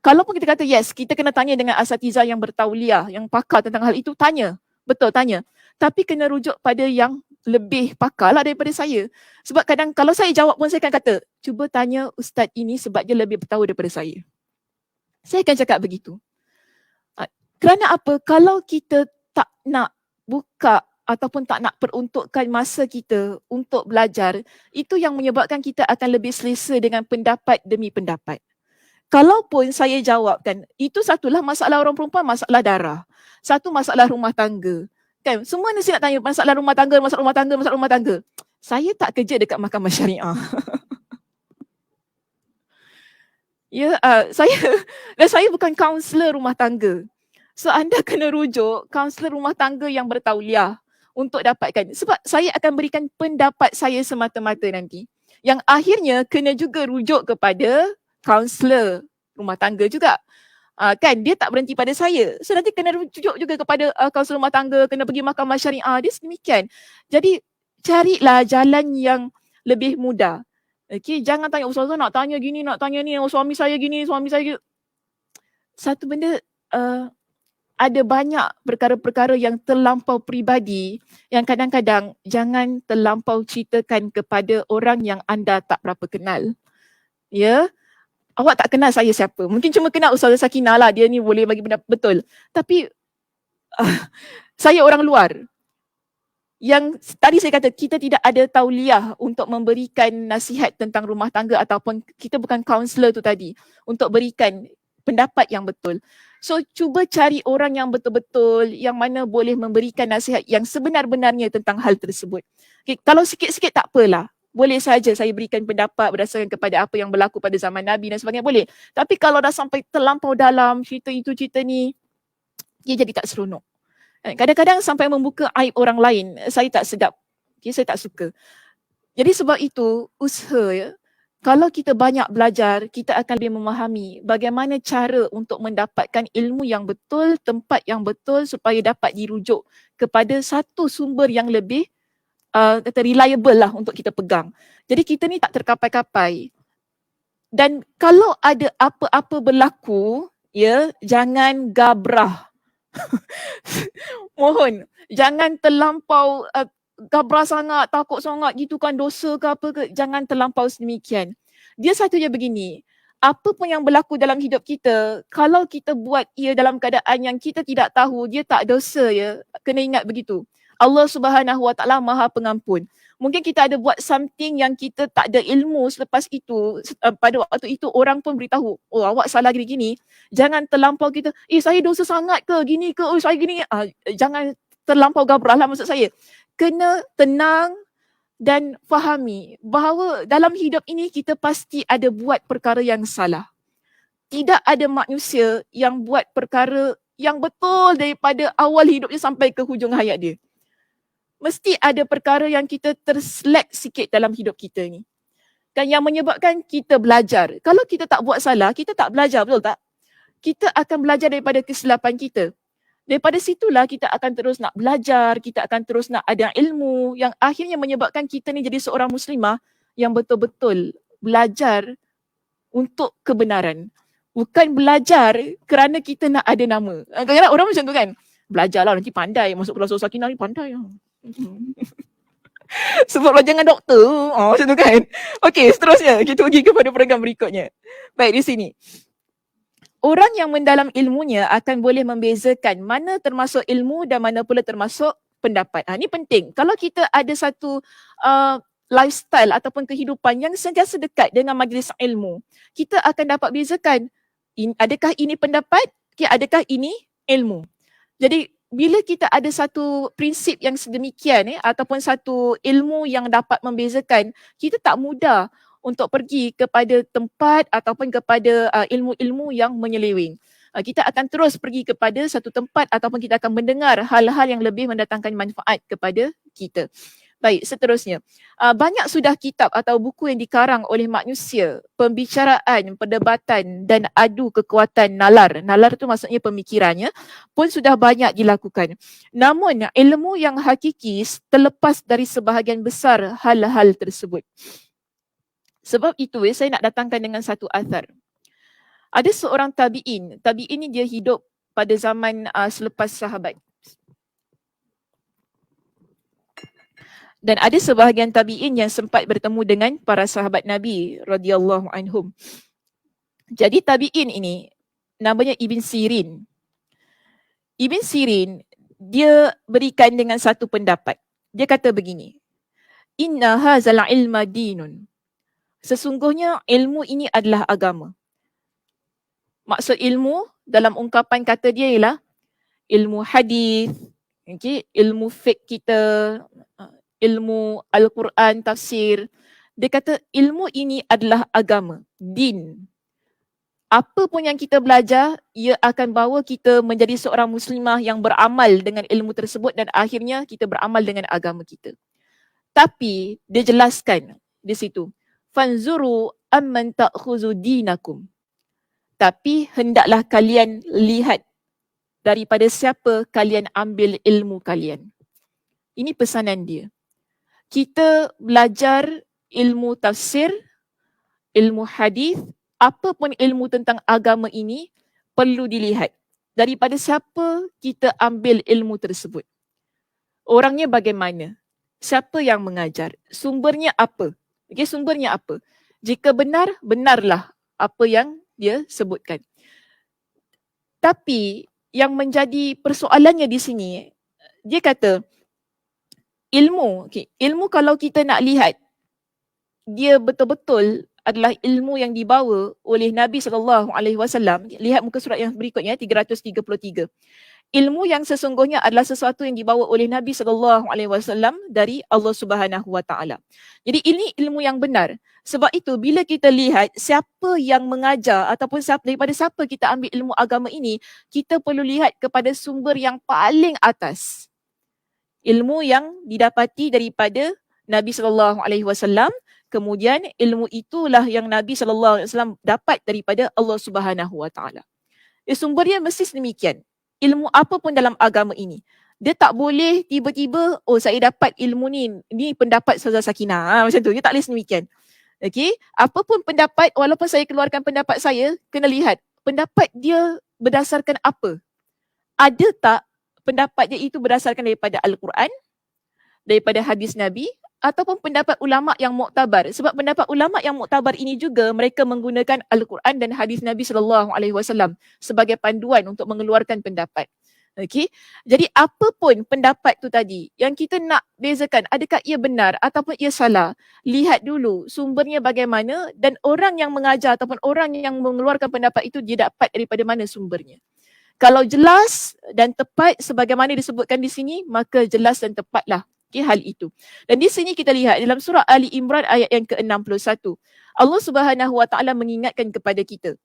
Kalaupun kita kata yes, kita kena tanya dengan asatizah yang bertauliah, yang pakar tentang hal itu, tanya. Betul, tanya. Tapi kena rujuk pada yang lebih pakar lah daripada saya. Sebab kadang kalau saya jawab pun saya akan kata, cuba tanya ustaz ini sebab dia lebih tahu daripada saya. Saya akan cakap begitu. Kerana apa? Kalau kita tak nak buka ataupun tak nak peruntukkan masa kita untuk belajar, itu yang menyebabkan kita akan lebih selesa dengan pendapat demi pendapat. Kalaupun saya jawabkan, itu satulah masalah orang perempuan, masalah darah. Satu masalah rumah tangga. Kan? Semua mesti nak tanya masalah rumah tangga. Saya tak kerja dekat mahkamah syariah. Saya bukan kaunselor rumah tangga. So anda kena rujuk kaunselor rumah tangga yang bertauliah untuk dapatkan. Sebab saya akan berikan pendapat saya semata-mata nanti. Yang akhirnya kena juga rujuk kepada kaunselor rumah tangga juga. Kan dia tak berhenti pada saya. So nanti kena rujuk juga kepada kaunselor rumah tangga, kena pergi mahkamah syariah. Dia sedemikian. Jadi carilah jalan yang lebih mudah. Okay, jangan tanya ustazah nak tanya gini, nak tanya ni, suami saya gini, suami saya gini. Satu benda, ada banyak perkara-perkara yang terlampau peribadi yang kadang-kadang jangan terlampau ceritakan kepada orang yang anda tak berapa kenal. Ya. Awak tak kenal saya siapa. Mungkin cuma kenal Ustazah Sakinah lah. Dia ni boleh bagi pendapat betul. Tapi saya orang luar. Yang tadi saya kata kita tidak ada tauliah untuk memberikan nasihat tentang rumah tangga ataupun kita bukan kaunselor tu tadi untuk berikan pendapat yang betul. So cuba cari orang yang betul-betul yang mana boleh memberikan nasihat yang sebenar-benarnya tentang hal tersebut. Okay, kalau sikit-sikit tak apalah. Boleh saja saya berikan pendapat berdasarkan kepada apa yang berlaku pada zaman Nabi dan sebagainya, boleh. Tapi kalau dah sampai terlampau dalam cerita itu, cerita ni, dia jadi tak seronok. Kadang-kadang sampai membuka aib orang lain, saya tak sedap. Okay, saya tak suka. Jadi sebab itu, usaha ya, Kalau kita banyak belajar, kita akan lebih memahami bagaimana cara untuk mendapatkan ilmu yang betul, tempat yang betul supaya dapat dirujuk kepada satu sumber yang lebih reliable lah untuk kita pegang. Jadi kita ni tak terkapai-kapai. Dan kalau ada apa-apa berlaku, ya, jangan gabrah. Mohon, jangan terlampau gabrah sangat, takut sangat gitu kan, dosa ke apa ke, jangan terlampau sedemikian. Dia satunya begini, apa pun yang berlaku dalam hidup kita, kalau kita buat ia dalam keadaan yang kita tidak tahu, dia tak dosa ya, kena ingat begitu. Allah Subhanahu Wa Taala Maha Pengampun. Mungkin kita ada buat something yang kita tak ada ilmu selepas itu, pada waktu itu orang pun beritahu, oh awak salah gini-gini, jangan terlampau kita, saya dosa sangat ke, gini ke, oh saya gini, jangan terlampau gabrah lah maksud saya. Kena tenang dan fahami bahawa dalam hidup ini kita pasti ada buat perkara yang salah. Tidak ada manusia yang buat perkara yang betul daripada awal hidupnya sampai ke hujung hayat dia. Mesti ada perkara yang kita terselek sikit dalam hidup kita ni. Dan yang menyebabkan kita belajar. Kalau kita tak buat salah, kita tak belajar, betul tak? Kita akan belajar daripada kesilapan kita. Daripada situlah kita akan terus nak belajar, kita akan terus nak ada ilmu yang akhirnya menyebabkan kita ni jadi seorang muslimah yang betul-betul belajar untuk kebenaran. Bukan belajar kerana kita nak ada nama. Kadang-kadang orang macam tu kan, belajarlah nanti pandai, masuk kelas Sakinah ni pandai. Sebab jangan doktor. Macam tu kan. Okey, seterusnya kita pergi kepada program berikutnya. Baik, di sini. Orang yang mendalam ilmunya akan boleh membezakan mana termasuk ilmu dan mana pula termasuk pendapat. Ini penting. Kalau kita ada satu lifestyle ataupun kehidupan yang sentiasa dekat dengan majlis ilmu, kita akan dapat bezakan adakah ini pendapat, adakah ini ilmu. Jadi bila kita ada satu prinsip yang sedemikian ataupun satu ilmu yang dapat membezakan, kita tak mudah untuk pergi kepada tempat ataupun kepada ilmu-ilmu yang menyeleweng. Kita akan terus pergi kepada satu tempat ataupun kita akan mendengar hal-hal yang lebih mendatangkan manfaat kepada kita. Baik, seterusnya. Banyak sudah kitab atau buku yang dikarang oleh manusia, pembicaraan, perdebatan dan adu kekuatan nalar. Nalar itu maksudnya pemikirannya pun sudah banyak dilakukan. Namun ilmu yang hakiki terlepas dari sebahagian besar hal-hal tersebut. Sebab itu saya nak datangkan dengan satu athar. Ada seorang tabi'in. Tabi'in ni dia hidup pada zaman selepas sahabat. Dan ada sebahagian tabi'in yang sempat bertemu dengan para sahabat Nabi radhiyallahu anhum. Jadi tabi'in ini namanya Ibn Sirin. Ibn Sirin dia berikan dengan satu pendapat. Dia kata begini. Inna hazal ilma dinun. Sesungguhnya ilmu ini adalah agama. Maksud ilmu dalam ungkapan kata dia ialah ilmu hadis, okay, ilmu fiqh kita, ilmu Al-Quran, tafsir. Dia kata ilmu ini adalah agama, din. Apa pun yang kita belajar, ia akan bawa kita menjadi seorang muslimah yang beramal dengan ilmu tersebut dan akhirnya kita beramal dengan agama kita. Tapi dia jelaskan di situ, fanzuru amman ta'khuzu dinakum. Tapi hendaklah kalian lihat daripada siapa kalian ambil ilmu kalian. Ini pesanan dia. Kita belajar ilmu tafsir, ilmu hadis, apa pun ilmu tentang agama ini perlu dilihat daripada siapa kita ambil ilmu tersebut. Orangnya bagaimana? Siapa yang mengajar? Sumbernya apa? Okay, sumbernya apa? Jika benar, benarlah apa yang dia sebutkan. Tapi yang menjadi persoalannya di sini, dia kata ilmu, ilmu kalau kita nak lihat dia betul-betul adalah ilmu yang dibawa oleh Nabi SAW. Lihat muka surat yang berikutnya 333. Ilmu yang sesungguhnya adalah sesuatu yang dibawa oleh Nabi SAW dari Allah Subhanahu Wa Taala. Jadi ini ilmu yang benar. Sebab itu bila kita lihat siapa yang mengajar ataupun daripada siapa kita ambil ilmu agama ini, kita perlu lihat kepada sumber yang paling atas. Ilmu yang didapati daripada Nabi SAW, Kemudian ilmu itulah yang Nabi SAW dapat daripada Allah Subhanahu Wa Taala. Sumbernya mesti sedemikian. Ilmu apa pun dalam agama ini, dia tak boleh tiba-tiba, oh saya dapat ilmu ni pendapat Ustazah Sakinah. Macam tu, dia tak boleh sedemikian. Okey, apapun pendapat, walaupun saya keluarkan pendapat saya, kena lihat pendapat dia berdasarkan apa. Ada tak pendapat dia itu berdasarkan daripada Al-Quran, daripada hadis Nabi, ataupun pendapat ulama yang muktabar. Sebab pendapat ulama yang muktabar ini juga mereka menggunakan Al-Quran dan hadis Nabi SAW sebagai panduan untuk mengeluarkan pendapat. Okey, jadi apapun pendapat tu tadi, yang kita nak bezakan adakah ia benar ataupun ia salah, lihat dulu sumbernya bagaimana dan orang yang mengajar ataupun orang yang mengeluarkan pendapat itu dia dapat daripada mana sumbernya. Kalau jelas dan tepat sebagaimana disebutkan di sini, maka jelas dan tepatlah hal itu. Dan di sini kita lihat dalam surah Ali Imran ayat yang ke-61. Allah Subhanahu Wa Taala mengingatkan kepada kita.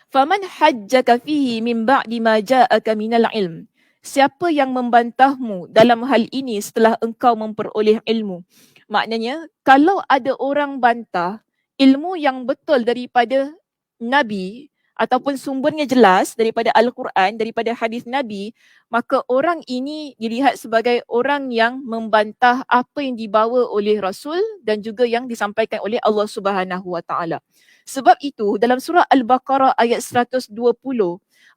Faman hajjaka fihi min ba'di ma ja'aka minal ilm. Siapa yang membantahmu dalam hal ini setelah engkau memperoleh ilmu. Maknanya, kalau ada orang bantah ilmu yang betul daripada Nabi ataupun sumbernya jelas daripada Al-Quran, daripada hadis Nabi, maka orang ini dilihat sebagai orang yang membantah apa yang dibawa oleh Rasul dan juga yang disampaikan oleh Allah Subhanahu Wa Taala. Sebab itu dalam surah Al-Baqarah ayat 120,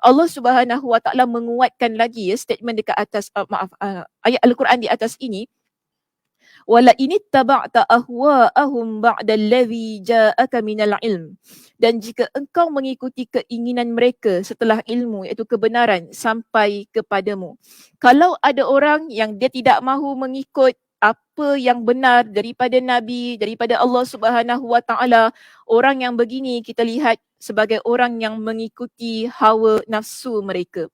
Allah Subhanahu Wa Taala menguatkan lagi statement dekat atas ayat Al-Quran di atas ini. Wala inittaba'ta ahwa'ahum ba'dallazi ja'aka minal ilm. Dan jika engkau mengikuti keinginan mereka setelah ilmu, iaitu kebenaran sampai kepadamu. Kalau ada orang yang dia tidak mahu mengikut apa yang benar daripada Nabi, daripada Allah Subhanahu Wa Taala, orang yang begini kita lihat sebagai orang yang mengikuti hawa nafsu mereka.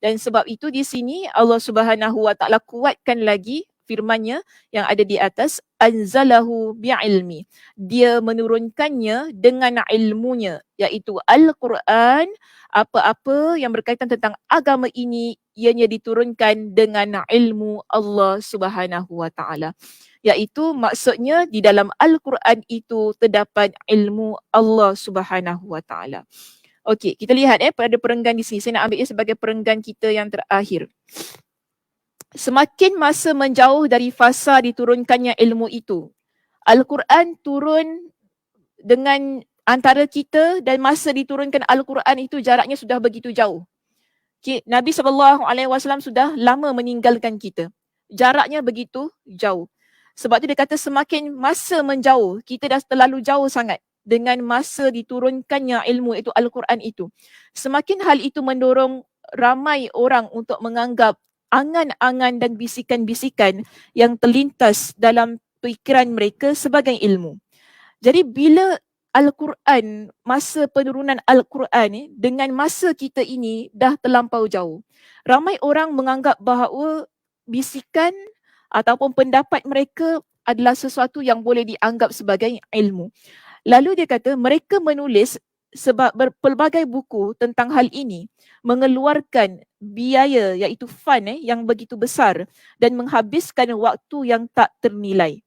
Dan sebab itu di sini Allah Subhanahu Wa Taala kuatkan lagi firman-Nya yang ada di atas, anzalahu bi'ilmi. Dia menurunkannya dengan ilmunya, iaitu Al-Quran. Apa-apa yang berkaitan tentang agama ini, ianya diturunkan dengan ilmu Allah Subhanahu Wa Taala. Iaitu maksudnya di dalam Al-Quran itu terdapat ilmu Allah Subhanahu Wa Taala. Okey, kita lihat pada perenggan di sini. Saya nak ambil sebagai perenggan kita yang terakhir. Semakin masa menjauh dari fasa diturunkannya ilmu itu, Al-Quran turun dengan antara kita dan masa diturunkan Al-Quran itu jaraknya sudah begitu jauh. Okay, Nabi SAW sudah lama meninggalkan kita. Jaraknya begitu jauh. Sebab tu dia kata semakin masa menjauh, kita dah terlalu jauh sangat dengan masa diturunkannya ilmu itu Al-Quran itu. Semakin hal itu mendorong ramai orang untuk menganggap angan-angan dan bisikan-bisikan yang terlintas dalam fikiran mereka sebagai ilmu. Jadi bila Al-Quran, masa penurunan Al-Quran dengan masa kita ini dah terlampau jauh. Ramai orang menganggap bahawa bisikan ataupun pendapat mereka adalah sesuatu yang boleh dianggap sebagai ilmu. Lalu dia kata mereka menulis sebab berpelbagai buku tentang hal ini, mengeluarkan biaya iaitu fund yang begitu besar dan menghabiskan waktu yang tak ternilai.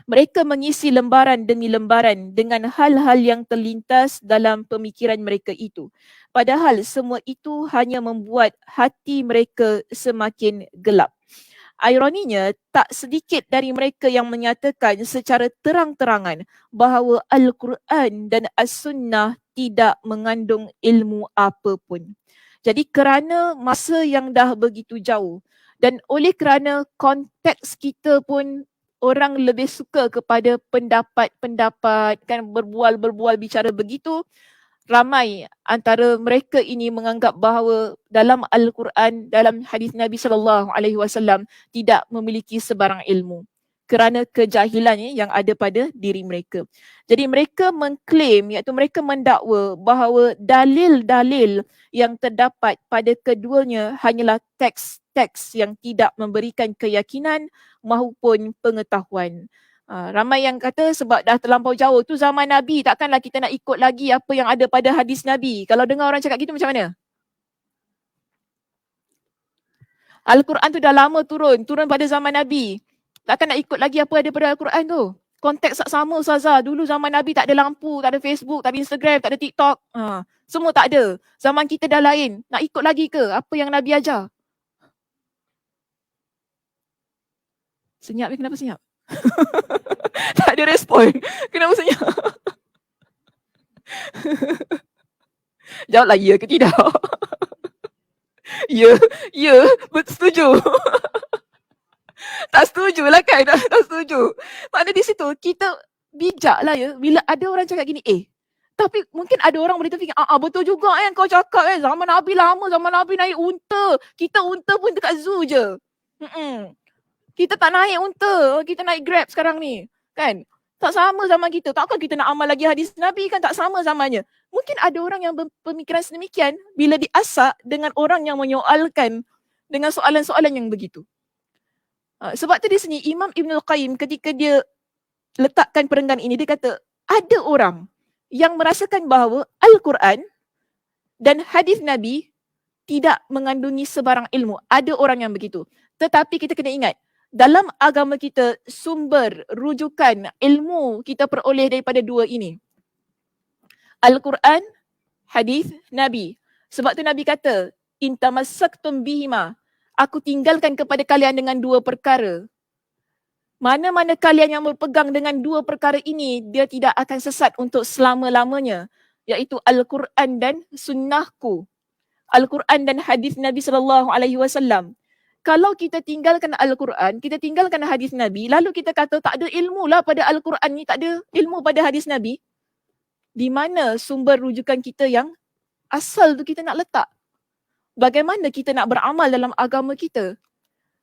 Mereka mengisi lembaran demi lembaran dengan hal-hal yang terlintas dalam pemikiran mereka itu. Padahal semua itu hanya membuat hati mereka semakin gelap. Ironinya, tak sedikit dari mereka yang menyatakan secara terang-terangan bahawa Al-Quran dan As-Sunnah tidak mengandung ilmu apapun. Jadi kerana masa yang dah begitu jauh dan oleh kerana konteks kita pun orang lebih suka kepada pendapat-pendapat, kan berbual-berbual bicara begitu, ramai antara mereka ini menganggap bahawa dalam Al-Quran, dalam hadis Nabi SAW tidak memiliki sebarang ilmu kerana kejahilannya yang ada pada diri mereka. Jadi mereka mengklaim, iaitu mereka mendakwa bahawa dalil-dalil yang terdapat pada keduanya hanyalah teks-teks yang tidak memberikan keyakinan maupun pengetahuan. Ramai yang kata sebab dah terlampau jauh tu zaman Nabi, takkanlah kita nak ikut lagi apa yang ada pada hadis Nabi. Kalau dengar orang cakap gitu macam mana? Al-Quran tu dah lama turun pada zaman Nabi. Takkan nak ikut lagi apa daripada Al-Quran tu. Konteks sama Ustazah. Dulu zaman Nabi tak ada lampu, tak ada Facebook, tak ada Instagram, tak ada TikTok. Semua tak ada. Zaman kita dah lain. Nak ikut lagi ke apa yang Nabi ajar? Senyap ni, kenapa senyap? Tak ada respon. Kenapa senyap? Jawablah ya ke tidak. Ya, setuju. Tak setuju lah kan, tak setuju. Maknanya di situ kita bijak lah ya, bila ada orang cakap gini, tapi mungkin ada orang boleh terfikir, betul juga kan kau cakap kan, zaman Nabi lama, zaman Nabi naik unta, kita unta pun dekat zoo je. Kita tak naik unta, kita naik Grab sekarang ni, kan? Tak sama zaman kita. Takkan kita nak amal lagi hadis Nabi, kan tak sama zamannya. Mungkin ada orang yang berpemikiran sedemikian bila diasak dengan orang yang menyoalkan dengan soalan-soalan yang begitu. Sebab tu di sini Imam Ibnul Qayyim ketika dia letakkan perenggan ini, dia kata ada orang yang merasakan bahawa Al-Quran dan hadis Nabi tidak mengandungi sebarang ilmu. Ada orang yang begitu. Tetapi kita kena ingat, dalam agama kita, sumber, rujukan, ilmu kita peroleh daripada dua ini. Al-Quran, hadis, Nabi. Sebab tu Nabi kata, in tamassaktum bihima, aku tinggalkan kepada kalian dengan dua perkara. Mana-mana kalian yang berpegang dengan dua perkara ini, dia tidak akan sesat untuk selama-lamanya. Iaitu Al-Quran dan sunnahku. Al-Quran dan hadis Nabi SAW. Kalau kita tinggalkan Al-Quran, kita tinggalkan hadis Nabi, lalu kita kata tak ada ilmu lah pada Al-Quran ni, tak ada ilmu pada hadis Nabi. Di mana sumber rujukan kita yang asal tu kita nak letak? Bagaimana kita nak beramal dalam agama kita?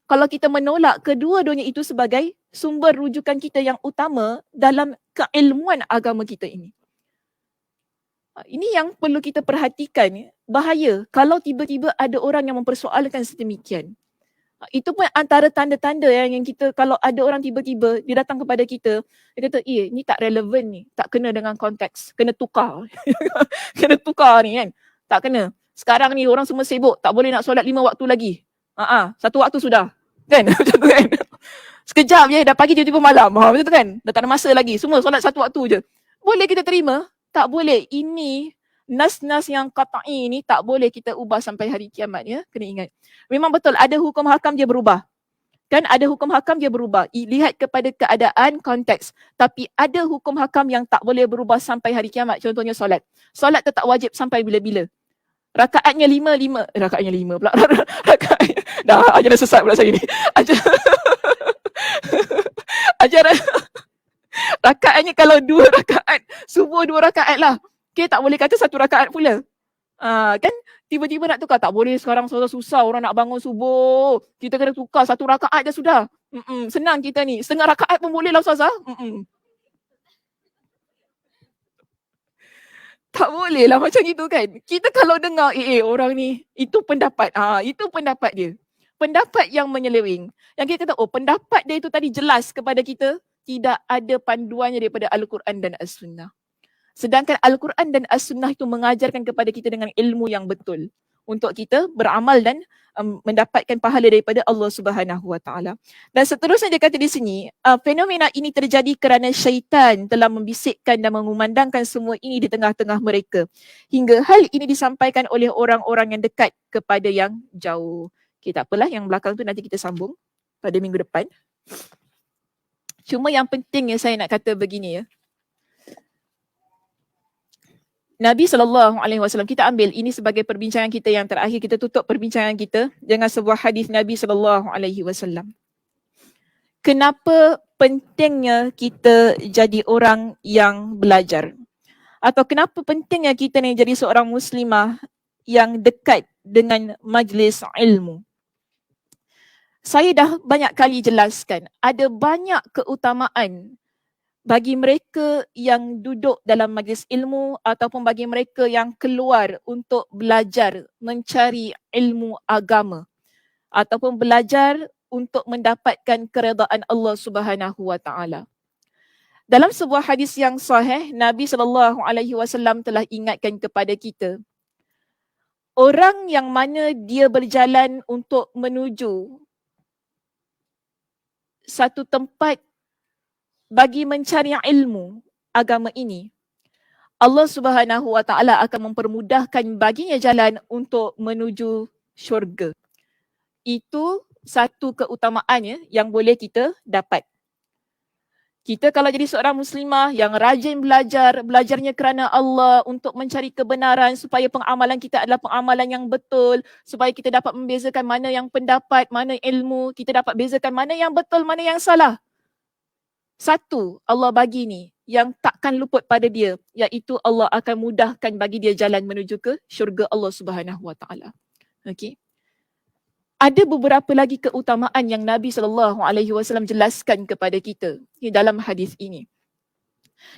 Kalau kita menolak kedua-duanya itu sebagai sumber rujukan kita yang utama dalam keilmuan agama kita ini. Ini yang perlu kita perhatikan. Bahaya kalau tiba-tiba ada orang yang mempersoalkan sedemikian. Itu pun antara tanda-tanda yang kita, kalau ada orang tiba-tiba dia datang kepada kita, dia kata, ni tak relevan ni, tak kena dengan konteks, kena tukar. Kena tukar ni kan, tak kena. Sekarang ni orang semua sibuk, tak boleh nak solat 5 waktu lagi. 1 waktu sudah. Kan? Macam tu kan? Sekejap je, dah pagi tiba-tiba malam. Macam tu kan? Dah tak ada masa lagi. Semua solat 1 waktu je. Boleh kita terima? Tak boleh. Ini nas-nas yang qat'i ni tak boleh kita ubah sampai hari kiamat ya. Kena ingat. Memang betul ada hukum hakam dia berubah. Kan ada hukum hakam dia berubah. Lihat kepada keadaan, konteks. Tapi ada hukum hakam yang tak boleh berubah sampai hari kiamat. Contohnya solat. Solat tetap wajib sampai bila-bila. Rakaatnya 5. Rakaatnya 5 pula. Rakaatnya. Ajaran sesat pula saya ni. Ajaran. Rakaatnya kalau 2 rakaat. Subuh 2 rakaat lah. Okay, tak boleh kata 1 rakaat pula. Kan tiba-tiba nak tukar, tak boleh sekarang susah orang nak bangun subuh. Kita kena tukar 1 rakaat je sudah. Senang kita ni. Setengah rakaat pun boleh lah Ustazah. Tak boleh lah macam itu kan. Kita kalau dengar orang ni, itu pendapat. Itu pendapat dia. Pendapat yang menyeleweng. Yang kita kata, pendapat dia itu tadi jelas kepada kita, tidak ada panduannya daripada Al-Quran dan As-Sunnah. Sedangkan Al-Quran dan As-Sunnah itu mengajarkan kepada kita dengan ilmu yang betul untuk kita beramal dan mendapatkan pahala daripada Allah Subhanahu Wa Taala. Dan seterusnya dia kata di sini, fenomena ini terjadi kerana syaitan telah membisikkan dan mengumandangkan semua ini di tengah-tengah mereka. Hingga hal ini disampaikan oleh orang-orang yang dekat kepada yang jauh. Okay, tak apalah, yang belakang tu nanti kita sambung pada minggu depan. Cuma yang pentingnya saya nak kata begini ya. Nabi SAW, kita ambil ini sebagai perbincangan kita yang terakhir. Kita tutup perbincangan kita dengan sebuah hadis Nabi SAW. Kenapa pentingnya kita jadi orang yang belajar? Atau kenapa pentingnya kita ni jadi seorang muslimah yang dekat dengan majlis ilmu? Saya dah banyak kali jelaskan, ada banyak keutamaan bagi mereka yang duduk dalam majlis ilmu ataupun bagi mereka yang keluar untuk belajar mencari ilmu agama ataupun belajar untuk mendapatkan keredaan Allah Subhanahu Wa Taala. Dalam sebuah hadis yang sahih, Nabi SAW telah ingatkan kepada kita, orang yang mana dia berjalan untuk menuju satu tempat bagi mencari ilmu agama ini, Allah Subhanahu Wa Taala akan mempermudahkan baginya jalan untuk menuju syurga. Itu satu keutamaannya yang boleh kita dapat. Kita kalau jadi seorang muslimah yang rajin belajar, belajarnya kerana Allah untuk mencari kebenaran supaya pengamalan kita adalah pengamalan yang betul, supaya kita dapat membezakan mana yang pendapat, mana ilmu, kita dapat bezakan mana yang betul, mana yang salah. Satu Allah bagi ni yang takkan luput pada dia, iaitu Allah akan mudahkan bagi dia jalan menuju ke syurga Allah Subhanahu Wa Taala. Okey. Ada beberapa lagi keutamaan yang Nabi SAW jelaskan kepada kita di dalam hadis ini.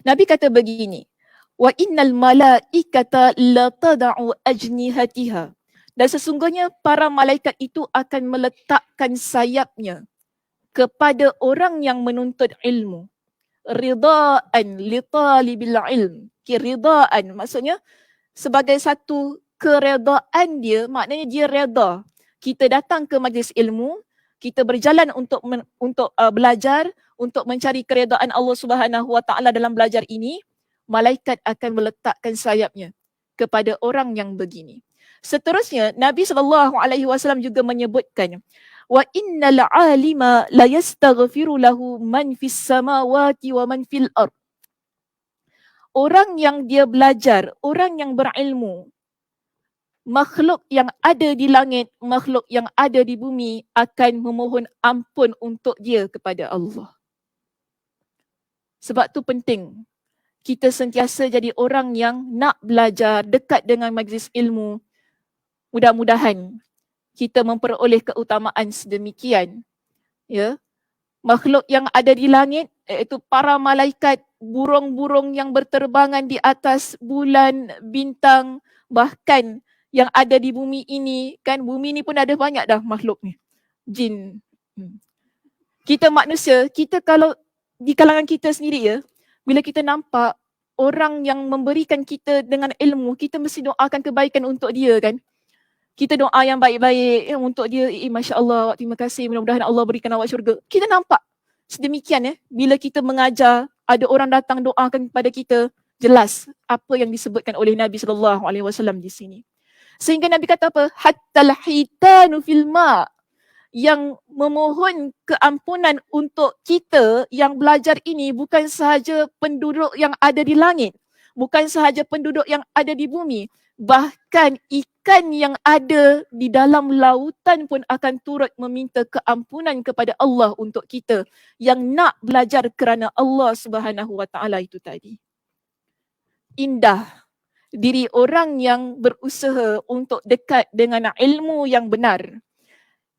Nabi kata begini, wa innal malaikata la tada'u ajnihatiha. Dan sesungguhnya para malaikat itu akan meletakkan sayapnya kepada orang yang menuntut ilmu. Ridaan li talibil ilm. Ridaan maksudnya sebagai satu keredaan dia, maknanya dia reda. Kita datang ke majlis ilmu, kita berjalan untuk belajar, untuk mencari keredaan Allah Subhanahu Wa Taala dalam belajar ini, malaikat akan meletakkan sayapnya kepada orang yang begini. Seterusnya, Nabi SAW juga menyebutkan, wa innal alima la yastaghfiru lahu man fis samawati wa man fil ard. Orang yang dia belajar, orang yang berilmu, makhluk yang ada di langit, makhluk yang ada di bumi akan memohon ampun untuk dia kepada Allah. Sebab tu penting kita sentiasa jadi orang yang nak belajar dekat dengan majlis ilmu. Mudah-mudahan kita memperoleh keutamaan sedemikian. Ya. Makhluk yang ada di langit, iaitu para malaikat, burung-burung yang berterbangan di atas bulan, bintang, bahkan yang ada di bumi ini, kan bumi ni pun ada banyak dah makhluk ni. Jin. Kita manusia, kita kalau di kalangan kita sendiri ya, bila kita nampak orang yang memberikan kita dengan ilmu, kita mesti doakan kebaikan untuk dia kan. Kita doa yang baik-baik untuk dia, Masya Allah, terima kasih, mudah-mudahan Allah berikan awak syurga. Kita nampak sedemikian ya, bila kita mengajar, ada orang datang doakan kepada kita, jelas apa yang disebutkan oleh Nabi SAW di sini. Sehingga Nabi kata apa? Hattal hitanu fil ma, yang memohon keampunan untuk kita yang belajar ini bukan sahaja penduduk yang ada di langit, bukan sahaja penduduk yang ada di bumi, bahkan ikan yang ada di dalam lautan pun akan turut meminta keampunan kepada Allah untuk kita yang nak belajar kerana Allah Subhanahu Wa Taala itu tadi. Indah diri orang yang berusaha untuk dekat dengan ilmu yang benar.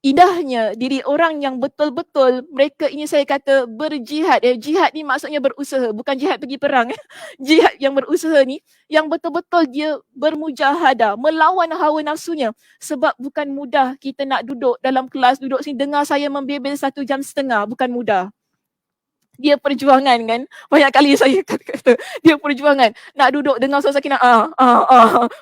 Indahnya diri orang yang betul-betul mereka ini saya kata berjihad. Jihad ni maksudnya berusaha, bukan jihad pergi perang. Jihad yang berusaha ni, yang betul-betul dia bermujahadah, melawan hawa nafsunya. Sebab bukan mudah kita nak duduk dalam kelas, duduk sini dengar saya membebel 1 jam setengah, bukan mudah. Dia perjuangan kan. Banyak kali saya kata dia perjuangan. Nak duduk dengar suara Sakinah.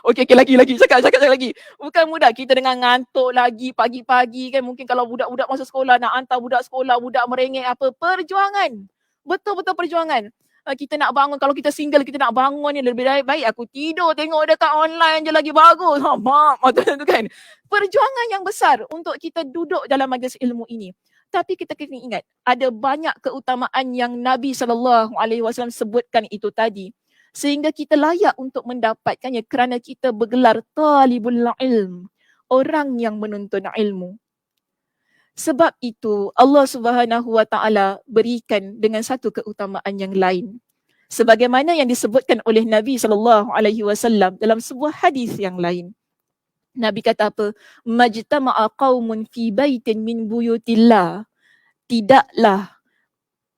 Okey, lagi. Cakap lagi. Bukan mudah. Kita dengan ngantuk lagi pagi-pagi kan. Mungkin kalau budak-budak masuk sekolah, nak hantar budak sekolah, budak merengek apa. Perjuangan. Betul-betul perjuangan. Kita nak bangun, kalau kita single, kita nak bangun ni lebih baik aku tidur, tengok dekat online je lagi bagus. Macam tu kan. Perjuangan yang besar untuk kita duduk dalam majlis ilmu ini. Tapi kita kena ingat, ada banyak keutamaan yang Nabi SAW sebutkan itu tadi. Sehingga kita layak untuk mendapatkannya kerana kita bergelar talibul ilm. Orang yang menuntut ilmu. Sebab itu Allah Subhanahu Wa Taala berikan dengan satu keutamaan yang lain. Sebagaimana yang disebutkan oleh Nabi SAW dalam sebuah hadis yang lain. Nabi kata apa? Majtama'a qaumun fi baitin min buyutillah. Tidaklah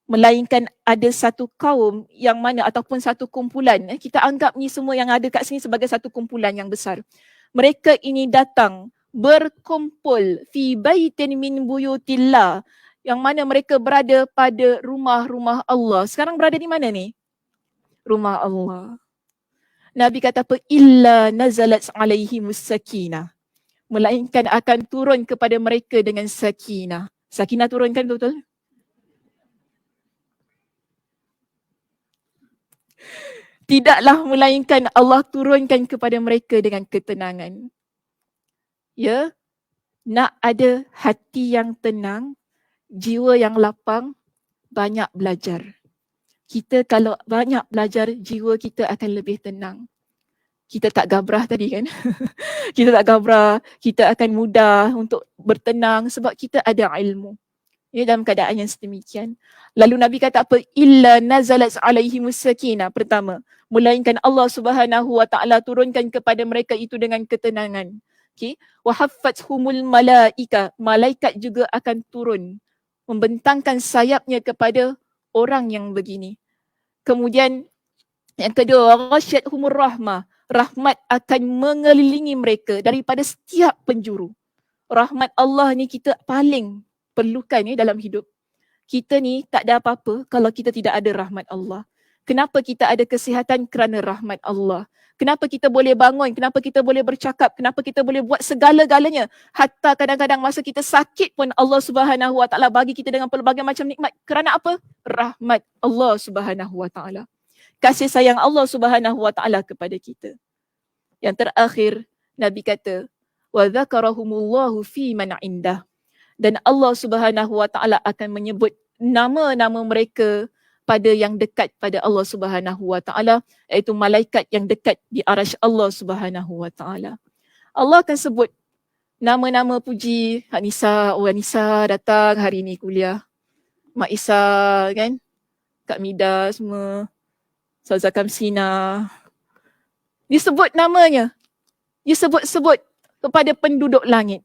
melainkan ada satu kaum yang mana ataupun satu kumpulan. Kita anggap ni semua yang ada kat sini sebagai satu kumpulan yang besar. Mereka ini datang berkumpul fi baitin min buyutillah, yang mana mereka berada pada rumah-rumah Allah. Sekarang berada di mana ni? Rumah Allah. Nabi kata apa? Illa nazalat alaihimus sakinah. Melainkan akan turun kepada mereka dengan sakinah. Sakinah turunkan betul? Tidaklah melainkan Allah turunkan kepada mereka dengan ketenangan. Ya, nak ada hati yang tenang, jiwa yang lapang, banyak belajar. Kita kalau banyak belajar, jiwa kita akan lebih tenang. Kita tak gabrah tadi kan. Kita tak gabrah, kita akan mudah untuk bertenang sebab kita ada ilmu. Ya, dalam keadaan yang sedemikian. Lalu Nabi kata apa? Illa nazalat alaihimus sakinah. Pertama, melainkan Allah Subhanahu wa taala turunkan kepada mereka itu dengan ketenangan. Okey, wa haffathumul malaika. Malaikat juga akan turun membentangkan sayapnya kepada orang yang begini. Kemudian yang kedua, ghasyathumur rahmah. Rahmat akan mengelilingi mereka daripada setiap penjuru. Rahmat Allah ni kita paling perlukan dalam hidup. Kita ni tak ada apa-apa kalau kita tidak ada rahmat Allah. Kenapa kita ada kesihatan? Kerana rahmat Allah. Kenapa kita boleh bangun? Kenapa kita boleh bercakap? Kenapa kita boleh buat segala-galanya? Hatta kadang-kadang masa kita sakit pun Allah Subhanahu Wa Taala bagi kita dengan pelbagai macam nikmat. Kerana apa? Rahmat Allah Subhanahu Wa Taala. Kasih sayang Allah Subhanahu Wa Taala kepada kita. Yang terakhir, Nabi kata, wa dzakarahumullahu fi man indah. Dan Allah Subhanahu Wa Taala akan menyebut nama-nama mereka pada yang dekat pada Allah Subhanahu Wa Taala, iaitu malaikat yang dekat di arasy Allah Subhanahu Wa Taala. Allah akan sebut nama-nama puji. Nisa, Nisa datang hari ni kuliah. Mak Isa kan, Kak Mida semua, Ustazah Kamsina. Disebut namanya. Disebut-sebut kepada penduduk langit.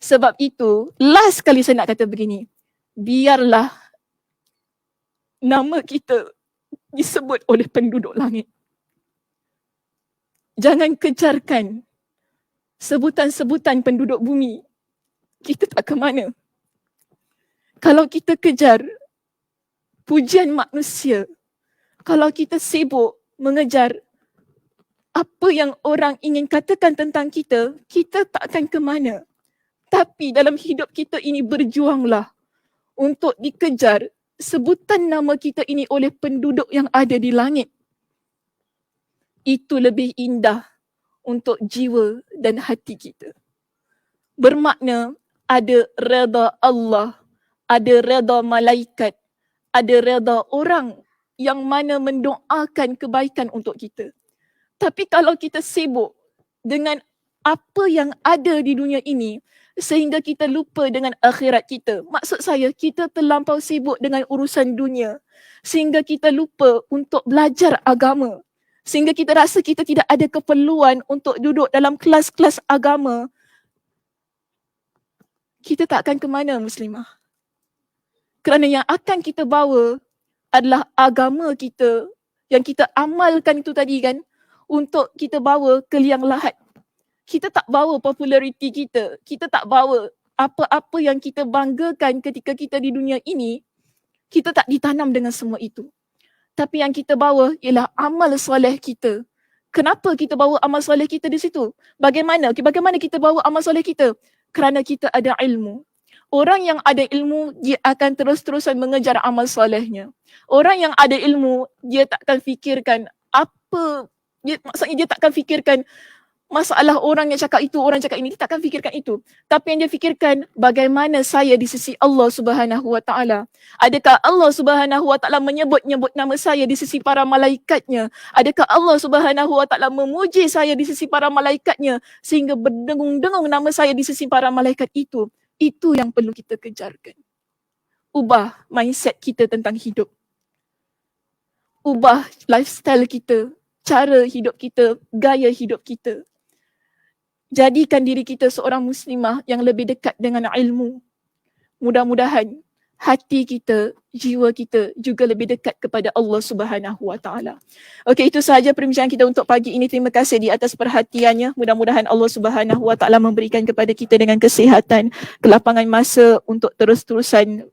Sebab itu, last kali saya nak kata begini. Biarlah nama kita disebut oleh penduduk langit. Jangan kejarkan sebutan-sebutan penduduk bumi. Kita tak ke mana. Kalau kita kejar pujian manusia, kalau kita sibuk mengejar apa yang orang ingin katakan tentang kita, kita tak akan ke mana. Tapi dalam hidup kita ini berjuanglah untuk dikejar sebutan nama kita ini oleh penduduk yang ada di langit. Itu lebih indah untuk jiwa dan hati kita. Bermakna ada redha Allah, ada redha malaikat, ada redha orang yang mana mendoakan kebaikan untuk kita. Tapi kalau kita sibuk dengan apa yang ada di dunia ini, sehingga kita lupa dengan akhirat kita. Maksud saya, kita terlampau sibuk dengan urusan dunia, sehingga kita lupa untuk belajar agama. Sehingga kita rasa kita tidak ada keperluan untuk duduk dalam kelas-kelas agama. Kita tak akan ke mana, muslimah. Kerana yang akan kita bawa adalah agama kita, yang kita amalkan itu tadi kan, untuk kita bawa ke liang lahat. Kita tak bawa populariti kita. Kita tak bawa apa-apa yang kita banggakan ketika kita di dunia ini. Kita tak ditanam dengan semua itu. Tapi yang kita bawa ialah amal soleh kita. Kenapa kita bawa amal soleh kita di situ? Bagaimana kita bawa amal soleh kita? Kerana kita ada ilmu. Orang yang ada ilmu, dia akan terus-terusan mengejar amal solehnya. Orang yang ada ilmu, dia takkan fikirkan apa, maksudnya dia takkan fikirkan masalah orang yang cakap itu, orang cakap ini. Dia takkan fikirkan itu. Tapi yang dia fikirkan, bagaimana saya di sisi Allah Subhanahu Wa Taala. Adakah Allah Subhanahu Wa Taala menyebut-nyebut nama saya di sisi para malaikatnya? Adakah Allah Subhanahu Wa Taala memuji saya di sisi para malaikatnya sehingga berdengung-dengung nama saya di sisi para malaikat itu? Itu yang perlu kita kejarkan. Ubah mindset kita tentang hidup. Ubah lifestyle kita, cara hidup kita, gaya hidup kita. Jadikan diri kita seorang muslimah yang lebih dekat dengan ilmu. Mudah-mudahan hati kita, jiwa kita juga lebih dekat kepada Allah Subhanahu Wa Taala. Okey, itu sahaja perbincangan kita untuk pagi ini. Terima kasih di atas perhatiannya. Mudah-mudahan Allah Subhanahu Wa Taala memberikan kepada kita dengan kesihatan, kelapangan masa untuk terus-terusan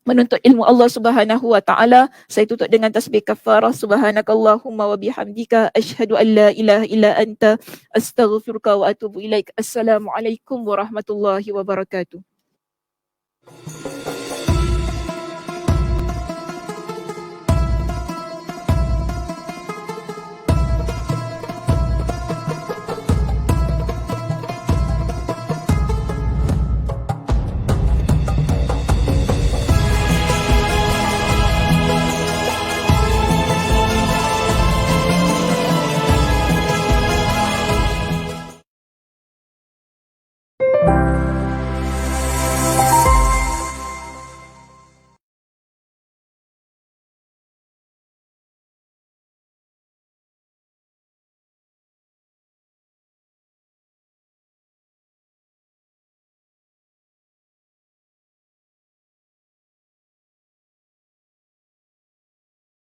menuntut ilmu Allah Subhanahu Wa Taala. Saya tutup dengan tasbih kafarah. Subhanakallahumma wa bihamdika asyhadu an la ilaha illa anta astaghfiruka wa atubu ilaik. Assalamualaikum warahmatullahi wabarakatuh.